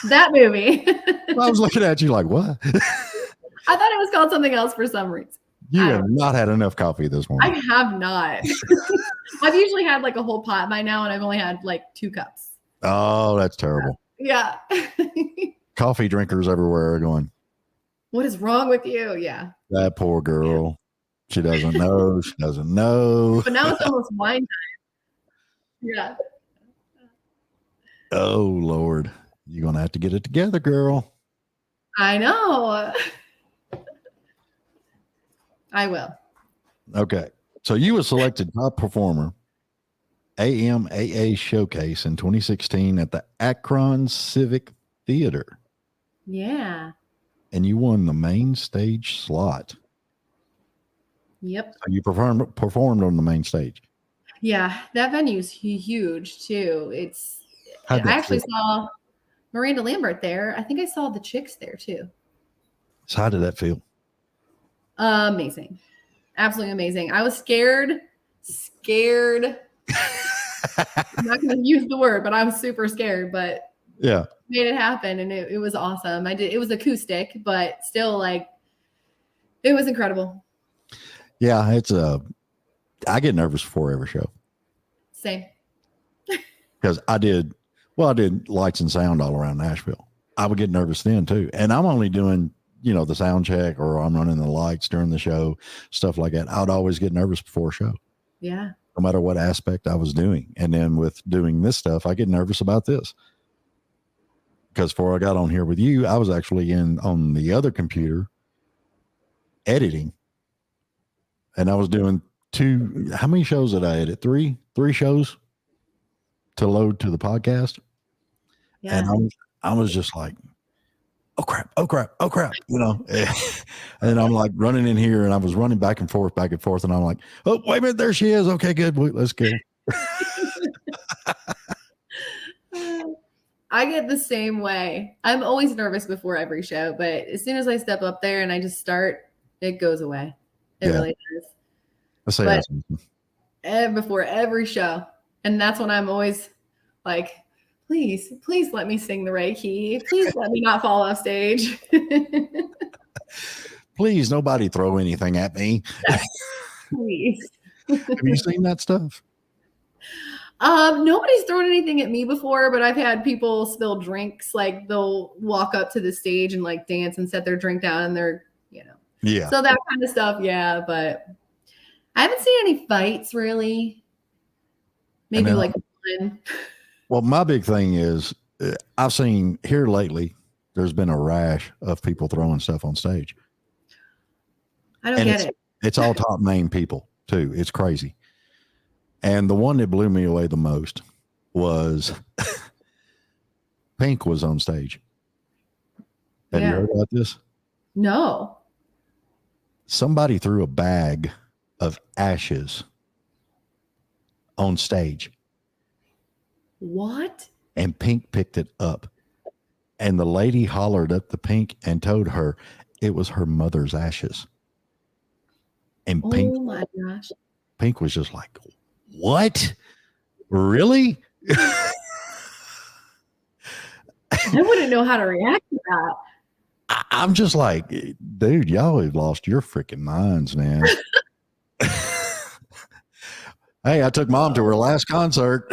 That movie. I was looking at you like, what? I thought it was called something else for some reason. You have not had enough coffee this morning. I have not. I've usually had like a whole pot by now, and I've only had like 2 cups. Oh, that's terrible. Yeah. Coffee drinkers everywhere are going, what is wrong with you? Yeah. that poor girl. She doesn't know. She doesn't know. But now it's almost wine time. Yeah. Oh, Lord. You're going to have to get it together, girl. I know. I will. Okay. So you were selected top performer AMAA Showcase in 2016 at the Akron Civic Theater. Yeah. And you won the main stage slot. Yep. So you performed on the main stage. Yeah, that venue's huge too. I actually saw Miranda Lambert there. I think I saw the Chicks there too. So how did that feel? Amazing. Absolutely amazing. I was scared. I'm not going to use the word, but I was super scared, but yeah, made it happen. And it was awesome. It was acoustic, but still like, it was incredible. Yeah. I get nervous before every show. Same. Because I did lights and sound all around Nashville. I would get nervous then too. And I'm only doing, the sound check or I'm running the lights during the show, stuff like that. I would always get nervous before a show. Yeah. No matter what aspect I was doing. And then with doing this stuff, I get nervous about this. Because before I got on here with you, I was actually on the other computer editing. And I was doing how many shows did I edit? Three shows to load to the podcast. Yeah. And I was just like, oh crap. And I'm like running in here and I was running back and forth. And I'm like, oh, wait a minute. There she is. Okay, good. Let's go. I get the same way. I'm always nervous before every show, but as soon as I step up there and I just start, it goes away. It really does. Let's say that's before every show. And that's when I'm always like, please let me sing the right key. Please let me not fall off stage. Please, nobody throw anything at me. Please. Have you seen that stuff? Nobody's thrown anything at me before, but I've had people spill drinks. Like they'll walk up to the stage and like dance and set their drink down and they're, yeah. So that kind of stuff. Yeah. But I haven't seen any fights really. Maybe like one. Well, my big thing is I've seen here lately, there's been a rash of people throwing stuff on stage. I don't get it. It's all top name people too. It's crazy. And the one that blew me away the most was Pink was on stage. Have you heard about this? No. Somebody threw a bag of ashes on stage. What? And Pink picked it up. And the lady hollered at the Pink and told her it was her mother's ashes. And Pink, oh my gosh. Pink was just like, what? Really? I wouldn't know how to react to that. I'm just like, dude, y'all have lost your freaking minds, man. Hey, I took Mom to her last concert.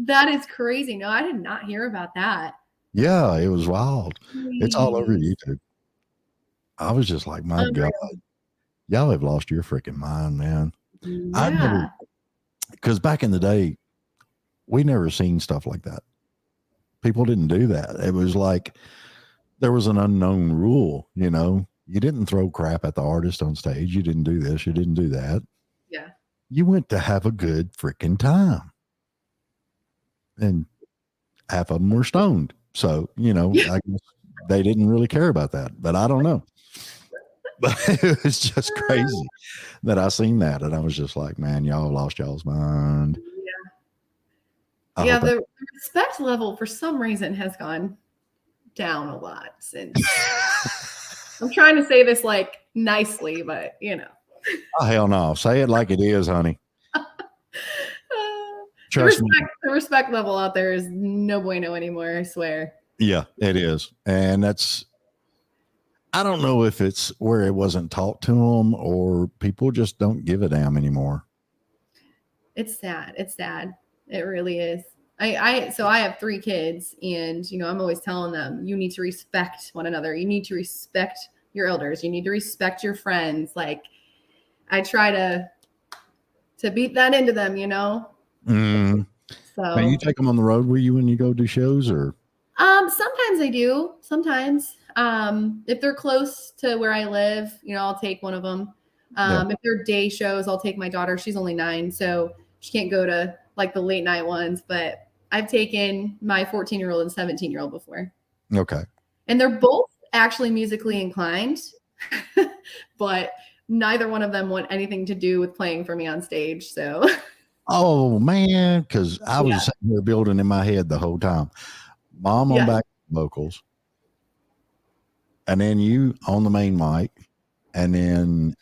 That is crazy. No, I did not hear about that. Yeah, it was wild. It's all over Jeez. YouTube. I was just like, my God, y'all have lost your freaking mind, man. I never, Yeah. because back in the day, we never seen stuff like that. People didn't do that. It was like there was an unknown rule, you know. You didn't throw crap at the artist on stage. You didn't do this. You didn't do that. Yeah. You went to have a good freaking time. And half of them were stoned. So, you know, I guess they didn't really care about that, but I don't know. But it was just crazy that I seen that. And I was just like, man, y'all lost y'all's mind. Yeah, the respect level for some reason has gone down a lot since. I'm trying to say this like nicely, but you know. Oh, hell no. Say it like it is, honey. Trust me. The respect level out there is no bueno anymore, I swear. Yeah, it is. And that's, I don't know if it's where it wasn't taught to them or people just don't give a damn anymore. It's sad. It's sad. It really is. So I have 3 kids, and you know, I'm always telling them, you need to respect one another. You need to respect your elders. You need to respect your friends. Like, I try to beat that into them, you know. Mm. So now you take them on the road with you when you go do shows, or? Sometimes I do. Sometimes, if they're close to where I live, you know, I'll take one of them. If they're day shows, I'll take my daughter. She's only 9, so she can't go to like the late night ones, but I've taken my 14-year-old and 17-year-old before. Okay. And they're both actually musically inclined, but neither one of them want anything to do with playing for me on stage. So. Oh man, because I was sitting here building in my head the whole time. Mom on back vocals, and then you on the main mic, and then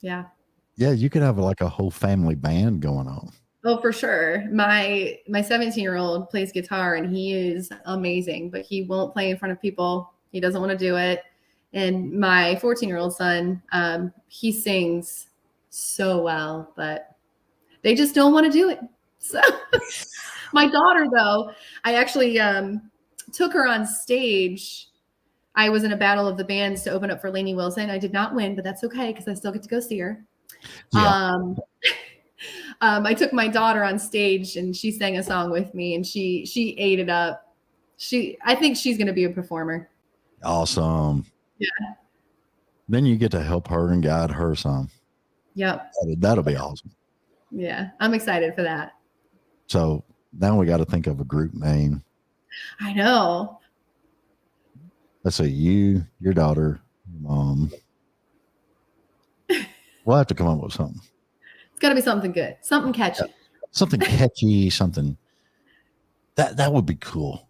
yeah, you could have like a whole family band going on. Oh, for sure. My 17-year-old plays guitar, and he is amazing, but he won't play in front of people. He doesn't want to do it. And my 14-year-old son, he sings so well, but they just don't want to do it. So my daughter, though, I actually took her on stage. I was in a battle of the bands to open up for Lainey Wilson. I did not win, but that's okay because I still get to go see her. Yeah. I took my daughter on stage and she sang a song with me, and she ate it up. I think she's going to be a performer. Awesome. Yeah. Then you get to help her and guide her some. Yep. That'll be awesome. Yeah. I'm excited for that. So now we got to think of a group name. I know. Let's say you, your daughter, your mom. We'll have to come up with something. It's got to be something good, something catchy. Yeah. Something catchy, something that would be cool.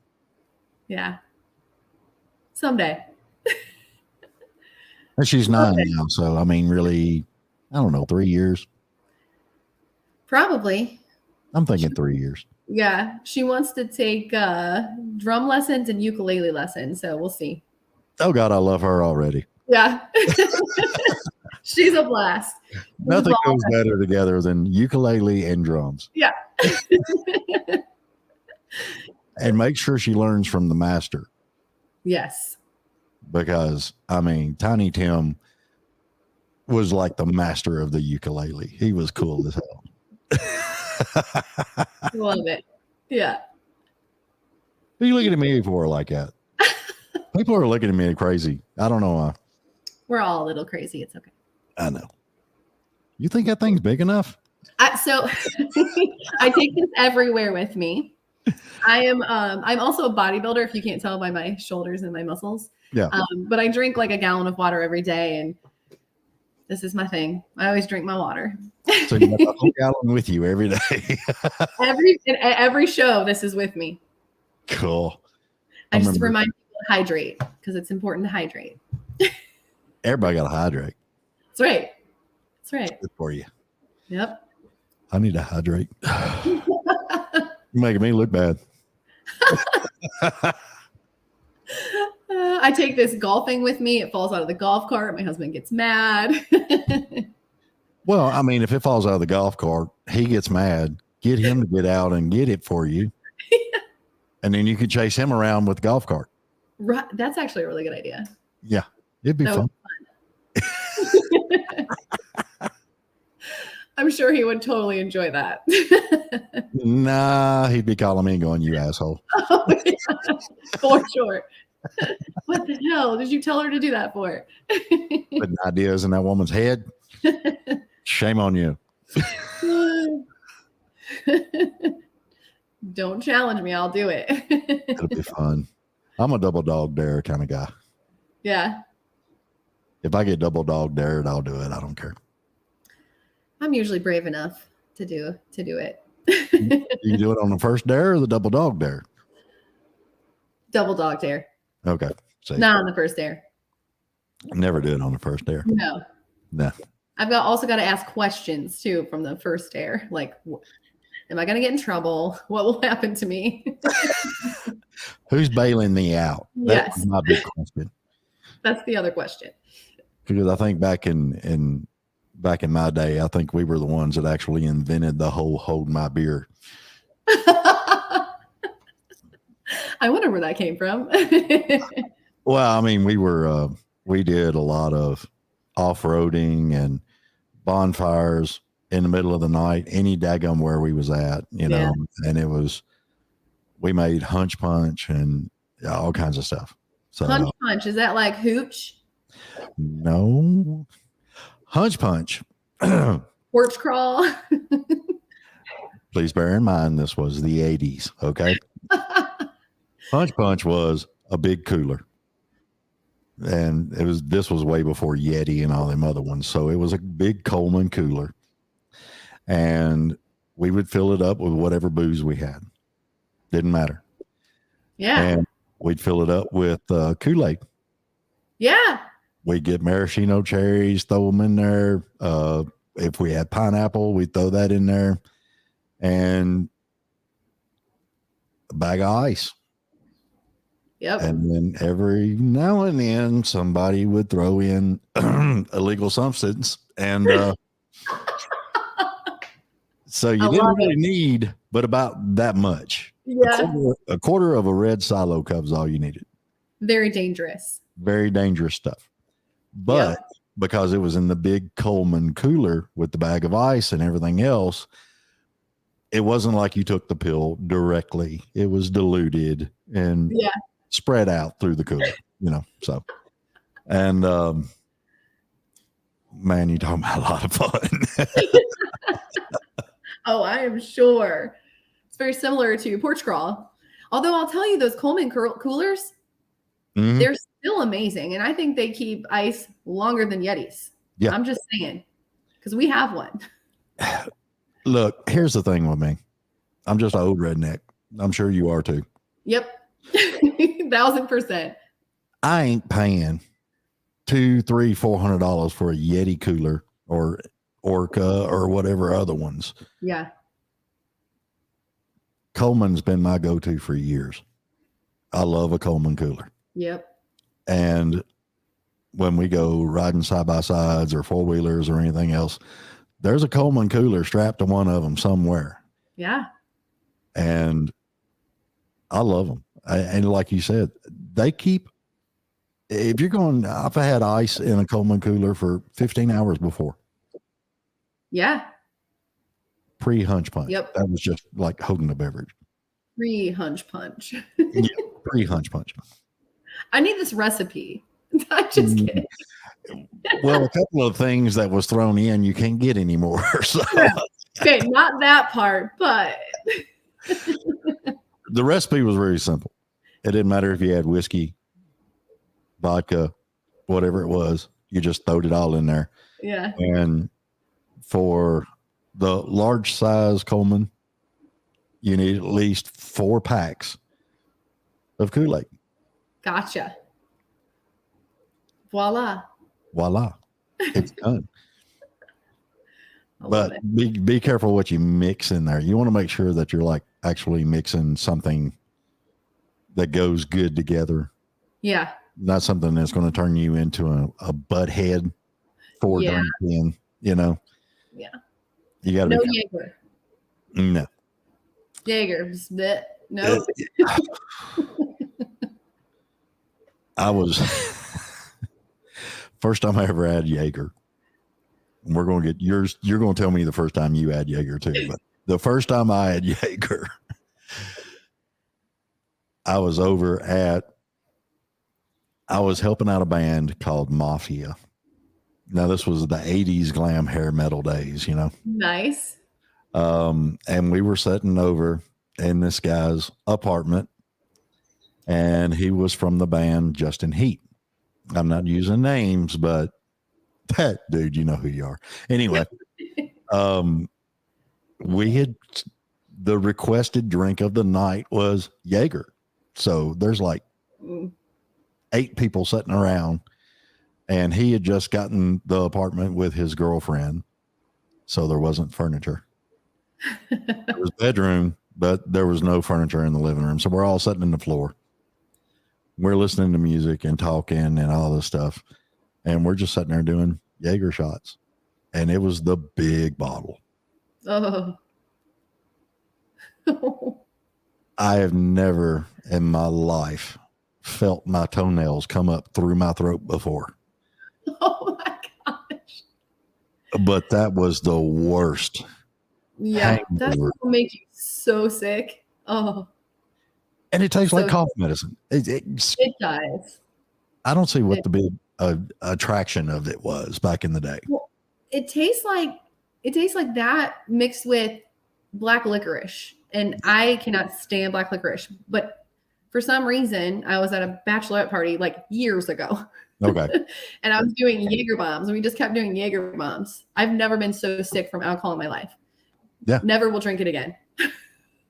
Yeah. Someday. And she's 9 now, so I mean, really, I don't know, 3 years. Probably. I'm thinking 3 years. Yeah, she wants to take drum lessons and ukulele lessons, so we'll see. Oh God, I love her already. Yeah. She's a blast. Nothing goes better together than ukulele and drums. Yeah. And make sure she learns from the master. Yes. Because, I mean, Tiny Tim was like the master of the ukulele. He was cool as hell. Love it. Yeah. Who are you looking at me for like that? People are looking at me crazy. I don't know why. We're all a little crazy. It's okay. I know. You think that thing's big enough? So I take this everywhere with me. I'm also a bodybuilder, if you can't tell by my shoulders and my muscles. Yeah. But I drink like a gallon of water every day, and this is my thing. I always drink my water. So you have a whole gallon with you every day. every show, this is with me. Cool. I just remind people to hydrate because it's important to hydrate. Everybody got to hydrate. That's right. That's right. It's good for you. Yep. I need to hydrate. You're making me look bad. I take this golfing with me. It falls out of the golf cart. My husband gets mad. Well, I mean, if it falls out of the golf cart, he gets mad Get him to get out and get it for you. And then you could chase him around with the golf cart. Right. That's actually a really good idea. Yeah. It'd be fun. I'm sure he would totally enjoy that. Nah, he'd be calling me and going, "You asshole." Oh, yeah. For sure. What the hell did you tell her to do that for? Putting ideas in that woman's head. Shame on you. Don't challenge me. I'll do it. It'll be fun. I'm a double dog dare kind of guy. Yeah. If I get double dog dared, I'll do it. I don't care. I'm usually brave enough to do it. You do it on the first dare or the double dog dare? Double dog dare. Okay. See, Not on the first dare. never do it on the first dare. No. No. I've also got to ask questions too from the first dare. Like, am I going to get in trouble? What will happen to me? Who's bailing me out? Yes. That's my big question. That's the other question. Because I think back in my day, I think we were the ones that actually invented the whole hold my beer. I wonder where that came from. Well, I mean, we did a lot of off-roading and bonfires in the middle of the night, any daggum where we was at, you know, and we made hunch punch and all kinds of stuff. So Hunch punch, is that like hooch? No. Hunch punch. Porch crawl? Please bear in mind, this was the 80s. Okay. Hunch punch was a big cooler. And this was way before Yeti and all them other ones. So it was a big Coleman cooler. And we would fill it up with whatever booze we had. Didn't matter. Yeah. And we'd fill it up with Kool-Aid. Yeah. We'd get maraschino cherries, throw them in there. If we had pineapple, we'd throw that in there. And a bag of ice. Yep. And then every now and then somebody would throw in illegal substance. And so you didn't really need but about that much. Yeah. A quarter of a red silo cup is all you needed. Very dangerous. Very dangerous stuff. But because it was in the big Coleman cooler with the bag of ice and everything else, it wasn't like you took the pill directly. It was diluted and spread out through the cooler, you know. So, and man, you're talking about a lot of fun. Oh, I am sure. It's very similar to porch crawl. Although I'll tell you, those Coleman coolers, they're still amazing. And I think they keep ice longer than Yetis. Yeah. I'm just saying, because we have one. Look, here's the thing with me. I'm just an old redneck. I'm sure you are too. Yep. 1000%. I ain't paying $200, $300, $400 for a Yeti cooler or Orca or whatever other ones. Yeah. Coleman's been my go-to for years. I love a Coleman cooler. Yep. And when we go riding side by sides or four wheelers or anything else, there's a Coleman cooler strapped to one of them somewhere. Yeah. And I love them. And like you said, they keep, if you're going, I've had ice in a Coleman cooler for 15 hours before. Yeah. Pre-hunch punch. Yep. That was just like holding a beverage. Pre-hunch punch. Yeah, pre-hunch punch. I need this recipe. I'm just kidding. Well, a couple of things that was thrown in you can't get anymore. So. Okay, not that part, but The recipe was very simple. It didn't matter if you had whiskey, vodka, whatever it was. You just throwed it all in there. yeah. And for the large size Coleman, you need at least 4 packs of Kool-Aid. Gotcha. Voila. Voila. It's done. I love But it. be careful what you mix in there. You want to make sure that you're like actually mixing something that goes good together. Yeah. Not something that's going to turn you into a butt head for Yeah. drinking, you know. Yeah. You got to No be Jaeger. No. Jaeger. Nope. I was first time I ever had Jaeger. We're going to get yours. You're going to tell me the first time you had Jaeger too. But the first time I had Jaeger, I was helping out a band called Mafia. Now, this was the 80s glam hair metal days, you know. Nice. And we were sitting over in this guy's apartment, and he was from the band Justin Heat. I'm not using names, but that dude, you know who you are. Anyway, we had the requested drink of the night was Jaeger. So there's like 8 people sitting around, and he had just gotten the apartment with his girlfriend. So there wasn't furniture. There was a bedroom, but there was no furniture in the living room. So we're all sitting on the floor. We're listening to music and talking and all this stuff. And we're just sitting there doing Jaeger shots. And it was the big bottle. Oh. I have never in my life felt my toenails come up through my throat before. Oh my gosh. But that was the worst. Yeah, that hangover. will make you so sick. Oh, And it tastes like So- cough medicine. it does. I don't see what the big attraction of it was back in the day. Well, it tastes like that mixed with black licorice, and I cannot stand black licorice. But for some reason, I was at a bachelorette party like years ago, Okay. and I was doing Jaeger bombs, and we just kept doing Jaeger bombs. I've never been so sick from alcohol in my life. Yeah. Never will drink it again.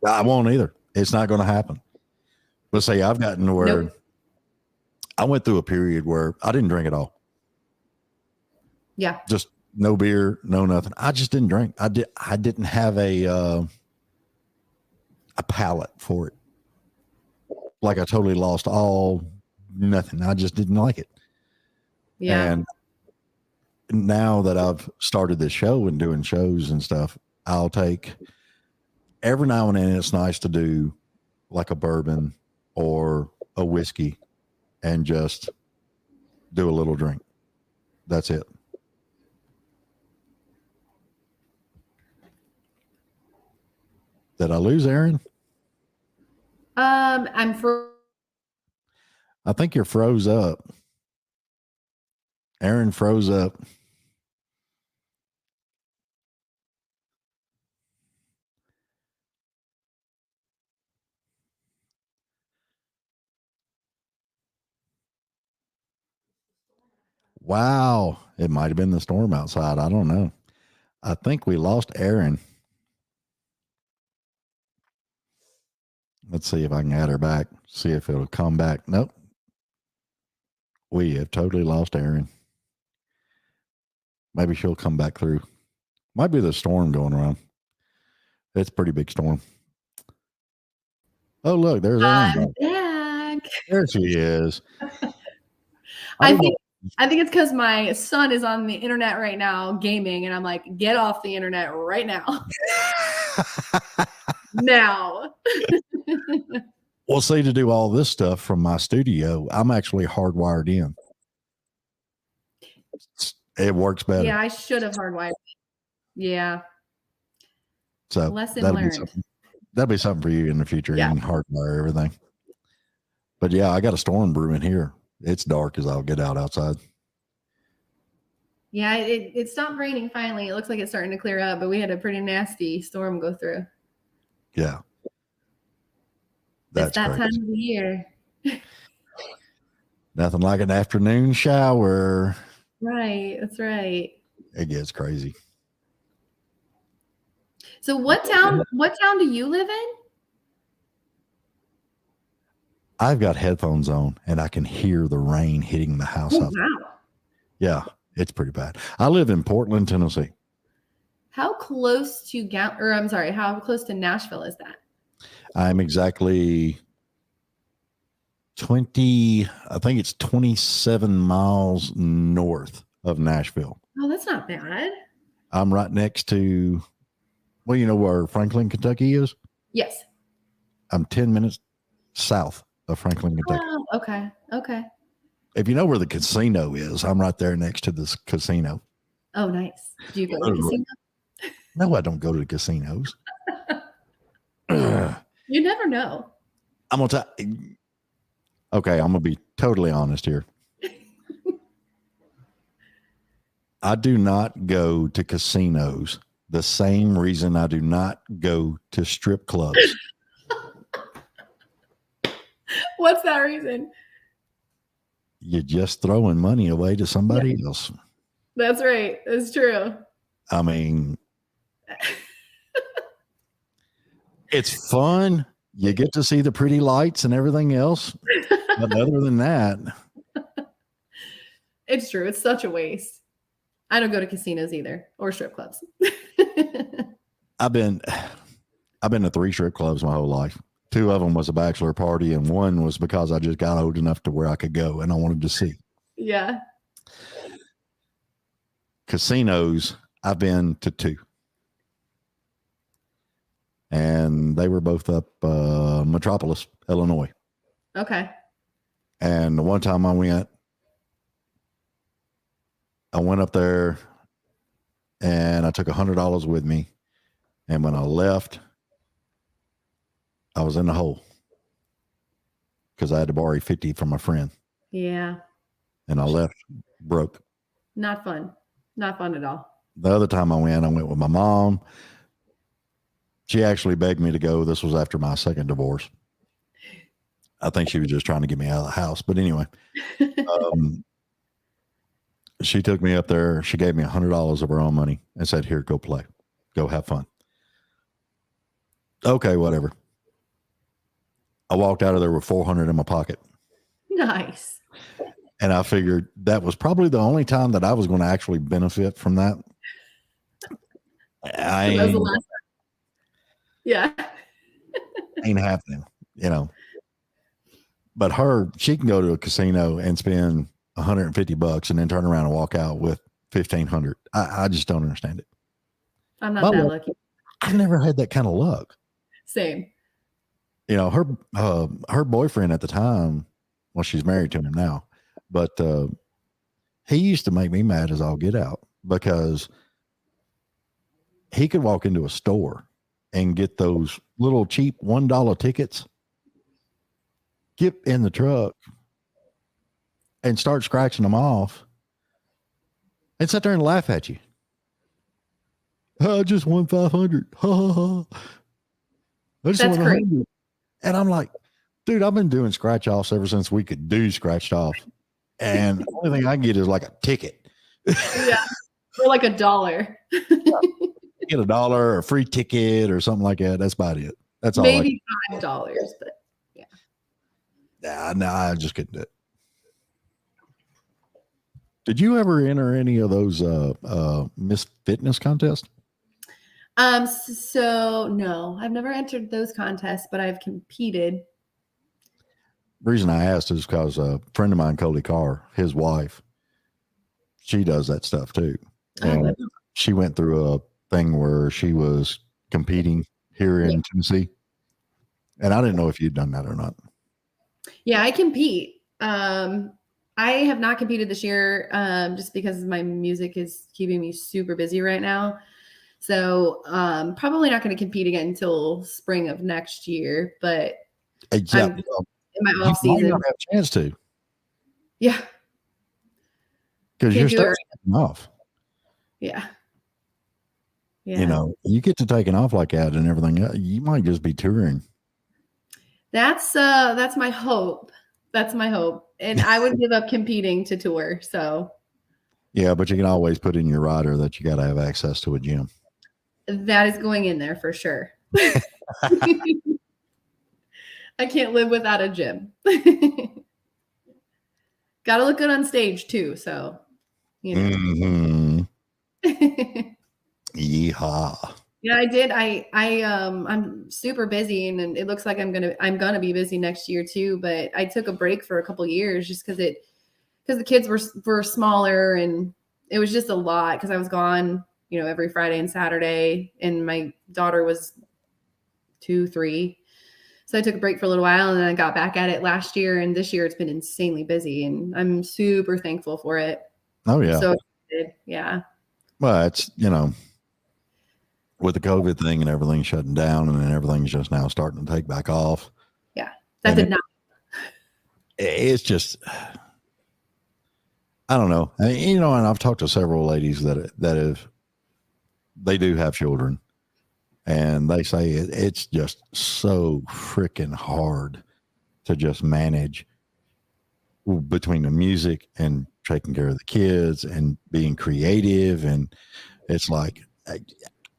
I won't either. It's not going to happen. Let's say I've gotten to where Nope. I went through a period where I didn't drink at all. Yeah. Just no beer, no nothing. I just didn't drink. I didn't have a palate for it. Like I totally lost nothing. I just didn't like it. Yeah. And now that I've started this show and doing shows and stuff, I'll take every now and then. It's nice to do like a bourbon or a whiskey and just do a little drink. That's it. Did I lose Erin? I'm for I think you're froze up. Erin froze up. Wow. It might have been the storm outside. I don't know. I think we lost Erin. Let's see if I can add her back. See if it'll come back. Nope. We have totally lost Erin. Maybe she'll come back through. Might be the storm going around. It's a pretty big storm. Oh, look, there's Erin. back. There she is. I think it's because my son is on the internet right now gaming, and I'm like, get off the internet right now. Now. Well, see, to do all this stuff from my studio, I'm actually hardwired in. It works better. Yeah, I should have hardwired. Yeah. So Lesson that'll learned. That'll be something for you in the future. Yeah. You can hardwire everything. But yeah, I got a storm brewing here. It's dark as I'll get out outside. Yeah, it stopped raining finally. It looks like it's starting to clear up, but we had a pretty nasty storm go through. Yeah. It's That's that crazy. time of the year. Nothing like an afternoon shower. Right. That's right. It gets crazy. So what town do you live in? I've got headphones on and I can hear the rain hitting the house Oh, up. wow. Yeah, it's pretty bad. I live in Portland, Tennessee. How close to how close to Nashville is that? I'm exactly 20, I think it's 27 miles north of Nashville. Oh, that's not bad. I'm right next to Well, you know where Franklin, Kentucky is? Yes. I'm 10 minutes south of Franklin, Kentucky. Oh, okay. Okay. If you know where the casino is, I'm right there next to this casino. Oh, nice. Do you go to the casino? No, I don't go to the casinos. I'm You never know. gonna tell. Okay, I'm gonna be totally honest here. I do not go to casinos the same reason I do not go to strip clubs. What's that reason? You're just throwing money away to somebody else. That's right. That's true. I mean, it's fun. You get to see the pretty lights and everything else. But other than that, It's true. It's such a waste. I don't go to casinos either or strip clubs. I've been to 3 strip clubs my whole life. 2 of them was a bachelor party, and 1 was because I just got old enough to where I could go and I wanted to see. Yeah. Casinos, I've been to 2. And they were both up Metropolis, Illinois. Okay. And the one time I went up there and I took $100 with me. And when I left, I was in the hole because I had to borrow 50 from a friend. Yeah. And I left broke. Not fun. Not fun at all. The other time I went with my mom. She actually begged me to go. This was after my second divorce. I think she was just trying to get me out of the house. But anyway, she took me up there. She gave me $100 of her own money and said, "Here, go play. Go have fun." Okay, whatever. I walked out of there with $400 in my pocket. Nice. And I figured that was probably the only time that I was going to actually benefit from that. That was the last time. Yeah. Ain't happening, you know. But she can go to a casino and spend $150 and then turn around and walk out with $1,500. I just don't understand it. I'm not that lucky. I've never had that kind of luck. Same. You know, her boyfriend at the time, well, she's married to him now, but he used to make me mad as all get out because he could walk into a store and get those little cheap $1 tickets, get in the truck and start scratching them off and sit there and laugh at you. I just won 500. Ha ha ha. I just won 100. And I'm like, dude, I've been doing scratch offs ever since we could do scratched off. And the only thing I can get is like a ticket. Yeah. Or like $1. Get $1 or a free ticket or something like that. That's about it. That's all. Maybe $5, but yeah. No, I just couldn't do it. Did you ever enter any of those Miss Fitness contests? So no, I've never entered those contests, but I've competed. The reason I asked is because a friend of mine, Cody Carr, his wife, she does that stuff too. And she went through a thing where she was competing here in Tennessee. And I didn't know if you'd done that or not. Yeah, I compete. I have not competed this year just because my music is keeping me super busy right now. So probably not going to compete again until spring of next year. But in my off season, you might not have a chance to. Yeah, because you're starting off. Yeah. You know, you get to taking off like that and everything. You might just be touring. That's my hope. That's my hope. And I would give up competing to tour. So. Yeah, but you can always put in your rider that you got to have access to a gym. That is going in there for sure. I can't live without a gym. Got to look good on stage too. So, you know. Mm-hmm. Yeehaw. Yeah, I did. I'm super busy, and it looks like I'm gonna be busy next year too. But I took a break for a couple years just because the kids were smaller, and it was just a lot because I was gone every Friday and Saturday. And my daughter was 2, 3. So I took a break for a little while and then I got back at it last year. And this year it's been insanely busy and I'm super thankful for it. Oh yeah. So yeah. Well, it's, with the COVID thing and everything shutting down and then everything's just now starting to take back off. Yeah. That did not. It's just, I don't know. And I've talked to several ladies they do have children. And they say it's just so freaking hard to just manage between the music and taking care of the kids and being creative. And it's like,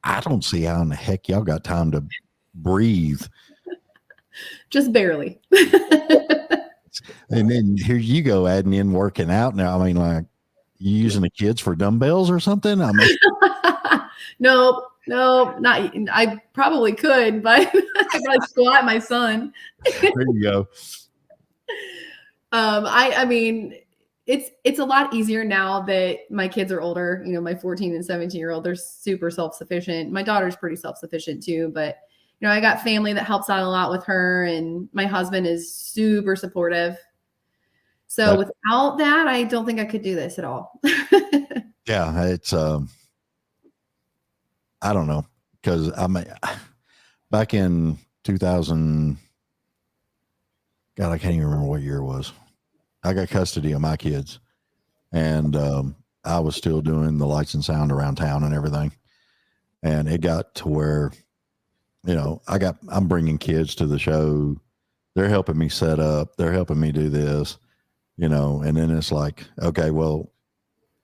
I don't see how in the heck y'all got time to breathe. Just barely. And then here you go adding in working out now. I mean, like, you using the kids for dumbbells or something? I mean, No, not. I probably could, but I probably squat my son. there you go. I mean, it's a lot easier now that my kids are older. My 14 and 17-year-old, they're super self-sufficient. My daughter's pretty self-sufficient too, but I got family that helps out a lot with her, and my husband is super supportive. So without that, I don't think I could do this at all. Yeah, it's I don't know, because back in 2000, God, I can't even remember what year it was. I got custody of my kids, and I was still doing the lights and sound around town and everything. And it got to where, I'm bringing kids to the show. They're helping me set up. They're helping me do this, and then it's like, okay, well,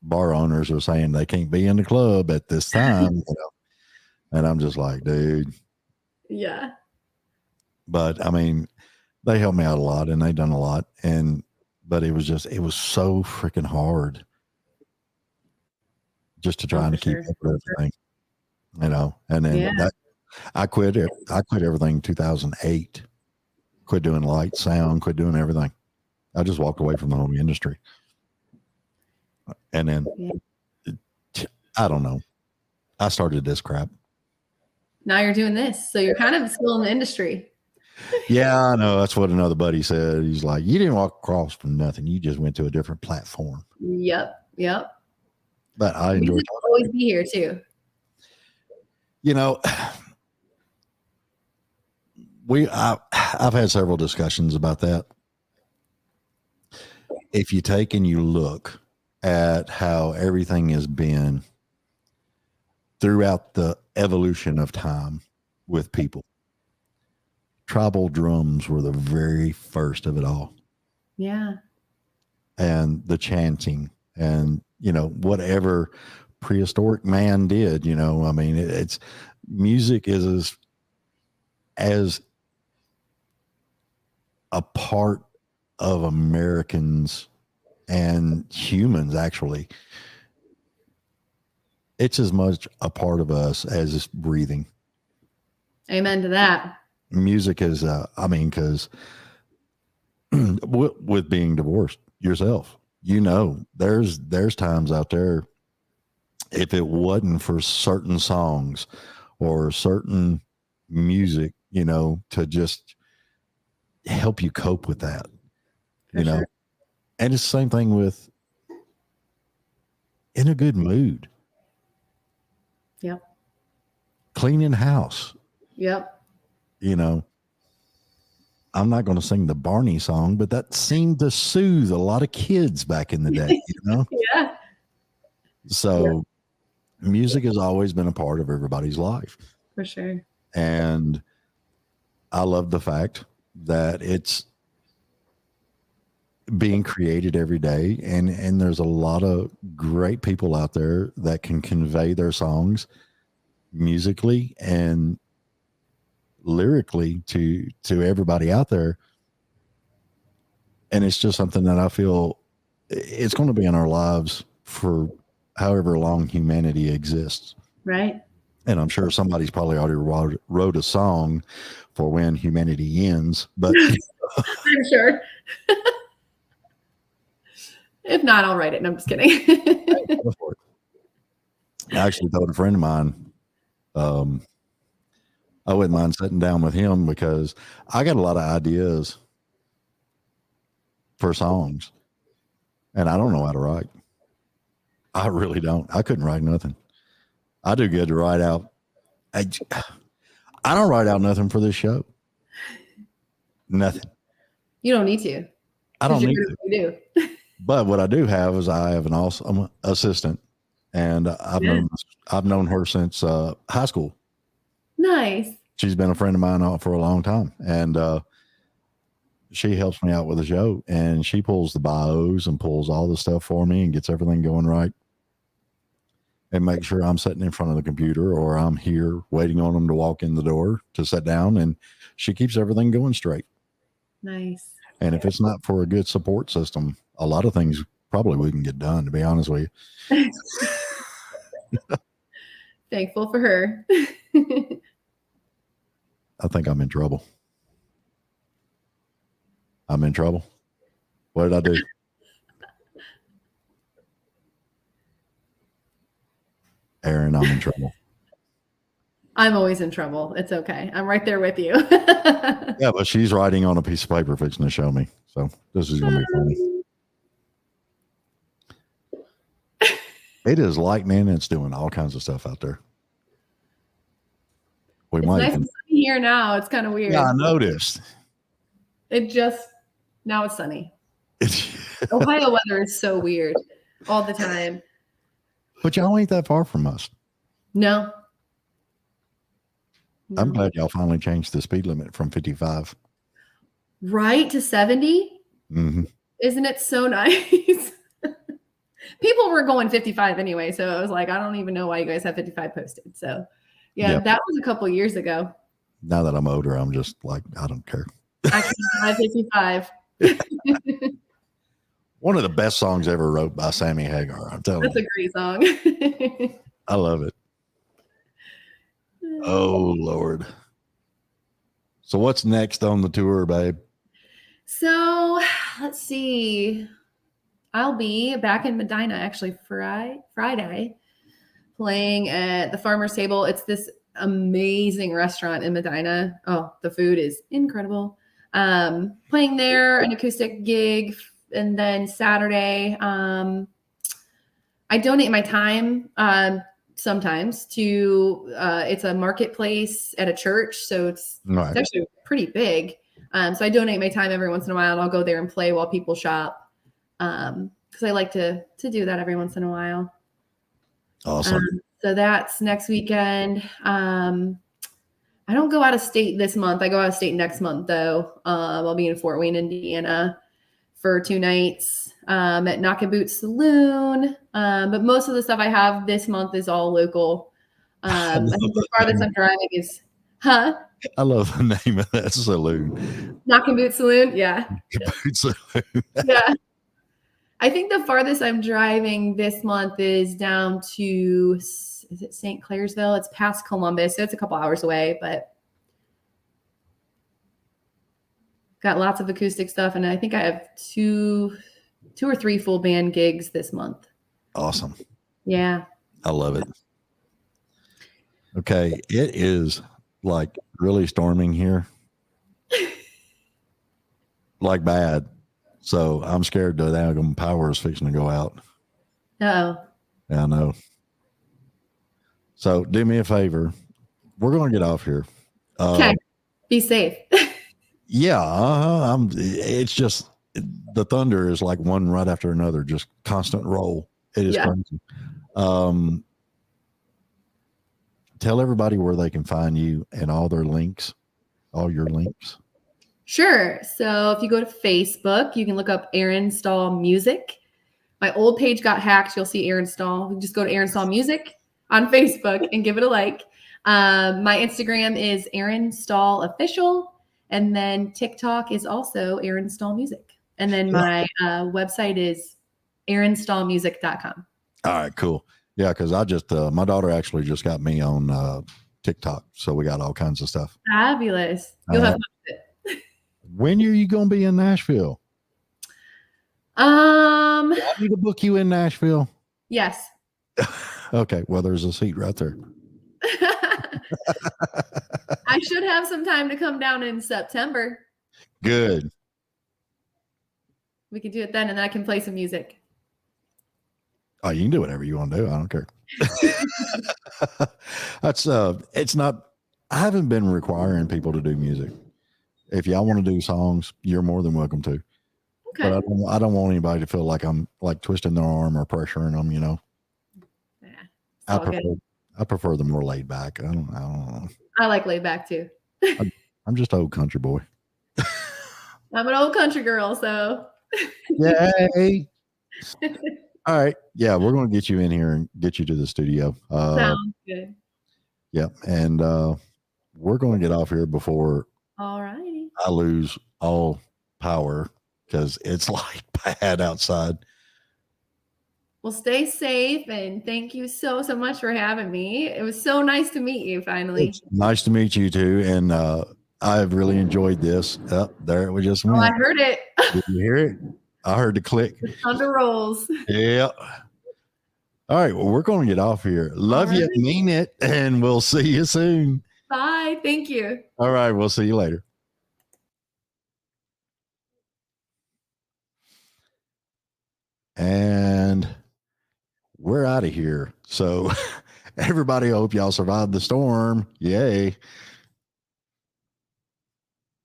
bar owners are saying they can't be in the club at this time, and I'm just like, dude. Yeah. But I mean, they helped me out a lot and they've done a lot. But it was so freaking hard just to try to keep up with everything, and then I quit it. I quit everything in 2008, quit doing light sound, quit doing everything. I just walked away from the whole industry. And then I don't know. I started this crap. Now you're doing this. So you're kind of still in the industry. Yeah, I know. That's what another buddy said. He's like, you didn't walk across from nothing. You just went to a different platform. Yep. But I enjoy it. Always be here too. I've had several discussions about that. If you take and you look at how everything has been throughout the evolution of time with people, tribal drums were the very first of it all. Yeah. And the chanting and, whatever prehistoric man did, I mean, it's music is as a part of Americans and humans, actually. It's as much a part of us as it's breathing. Amen to that. Music is, because with being divorced yourself, there's times out there, if it wasn't for certain songs or certain music, to just help you cope with that, Sure. And it's the same thing with in a good mood. Yep. Cleaning house. Yep. I'm not going to sing the Barney song, but that seemed to soothe a lot of kids back in the day, Yeah. So music has always been a part of everybody's life. For sure. And I love the fact that it's being created every day. And there's a lot of great people out there that can convey their songs musically and lyrically to everybody out there. And it's just something that I feel it's going to be in our lives for however long humanity exists. Right. And I'm sure somebody's probably already wrote a song for when humanity ends, but I'm sure. If not, I'll write it. No, I'm just kidding. I actually told a friend of mine, I wouldn't mind sitting down with him because I got a lot of ideas for songs and I don't know how to write. I really don't. I couldn't write nothing. I do good to write out. I don't write out nothing for this show. Nothing. You don't need to. I don't You're need good to. at what you do. But what I do have is I have an awesome assistant, and I've known her since high school. Nice. She's been a friend of mine for a long time, and she helps me out with the show, and she pulls the bios and pulls all the stuff for me and gets everything going right, and make sure I'm sitting in front of the computer or I'm here waiting on them to walk in the door to sit down, and she keeps everything going straight. Nice. And if it's not for a good support system, a lot of things probably we can get done, to be honest with you. Thankful for her. I think I'm in trouble. I'm in trouble. What did I do? Erin, I'm in trouble. I'm always in trouble. It's okay. I'm right there with you. Yeah, but she's writing on a piece of paper fixing to show me. So this is going to be funny. It is lightning. It's doing all kinds of stuff out there. It's nice and sunny here now. It's kind of weird. Yeah, I noticed. Now it's sunny. Ohio weather is so weird all the time. But y'all ain't that far from us. No. I'm glad y'all finally changed the speed limit from 55. Right, to 70? Mm-hmm. Isn't it so nice? People were going 55 anyway, so I was like, I don't even know why you guys have 55 posted. So, yeah, yep. That was a couple years ago. Now that I'm older, I'm just like, I don't care. I can drive 55. One of the best songs ever wrote by Sammy Hagar. I'm telling you. That's a great song. I love it. Oh, Lord. So what's next on the tour, babe? So let's see. I'll be back in Medina actually Friday playing at the Farmer's Table. It's this amazing restaurant in Medina. Oh, the food is incredible. Playing there, an acoustic gig. And then Saturday, I donate my time sometimes to it's a marketplace at a church. So it's actually pretty big. So I donate my time every once in a while, and I'll go there and play while people shop. Because I like to do that every once in a while. Awesome. So that's next weekend. I don't go out of state this month. I go out of state next month, though. I'll be in Fort Wayne, Indiana for 2 nights at Knock and Boot Saloon. But most of the stuff I have this month is all local. I think the farthest I'm driving is, I love the name of that saloon. Knock and Boot Saloon? Yeah. Boot Saloon. Yeah. I think the farthest I'm driving this month is down to, is it St. Clairsville? It's past Columbus. So it's a couple hours away, but got lots of acoustic stuff. And I think I have two or three full band gigs this month. Awesome. Yeah. I love it. Okay. It is like really storming here. Like bad. So I'm scared the daggum power is fixing to go out. Uh-oh. Yeah, I know. So do me a favor. We're going to get off here. Okay. Be safe. Yeah. It's just the thunder is like one right after another, just constant roll. It is crazy. Tell everybody where they can find you and all their links, all your links. Sure. So if you go to Facebook, you can look up Erin Stoll Music. My old page got hacked. You'll see Erin Stoll. You just go to Erin Stoll Music on Facebook and give it a like. My Instagram is Erin Stoll Official. And then TikTok is also Erin Stoll Music. And then my website is erinstollmusic.com. All right, cool. Yeah, because I just, my daughter actually just got me on TikTok. So we got all kinds of stuff. Fabulous. You'll have fun with it. When are you going to be in Nashville? I need to book you in Nashville. Yes. Okay. Well, there's a seat right there. I should have some time to come down in September. Good. We could do it then, and then I can play some music. Oh, you can do whatever you want to do. I don't care. That's it's not, I haven't been requiring people to do music. If y'all want to do songs, you're more than welcome to. Okay. But I don't want anybody to feel like I'm like twisting their arm or pressuring them, you know. Yeah, I prefer the more laid back. I don't know. I like laid back too. I'm just an old country boy. I'm an old country girl, so Yay. All right. Yeah, we're going to get you in here and get you to the studio. sounds good. Yeah. And we're going to get off here before All righty. I lose all power because it's like bad outside. Well, stay safe, and thank you so much for having me. It was so nice to meet you finally. It's nice to meet you too. And I've really enjoyed this. Oh, there we just went. Oh, I heard it. Did you hear it? I heard the click. The thunder rolls. Yeah. All right. Well, we're going to get off here. Love you. Right. Mean it. And we'll see you soon. Bye. Thank you. All right. We'll see you later. And we're out of here. So everybody, I hope y'all survived the storm. Yay.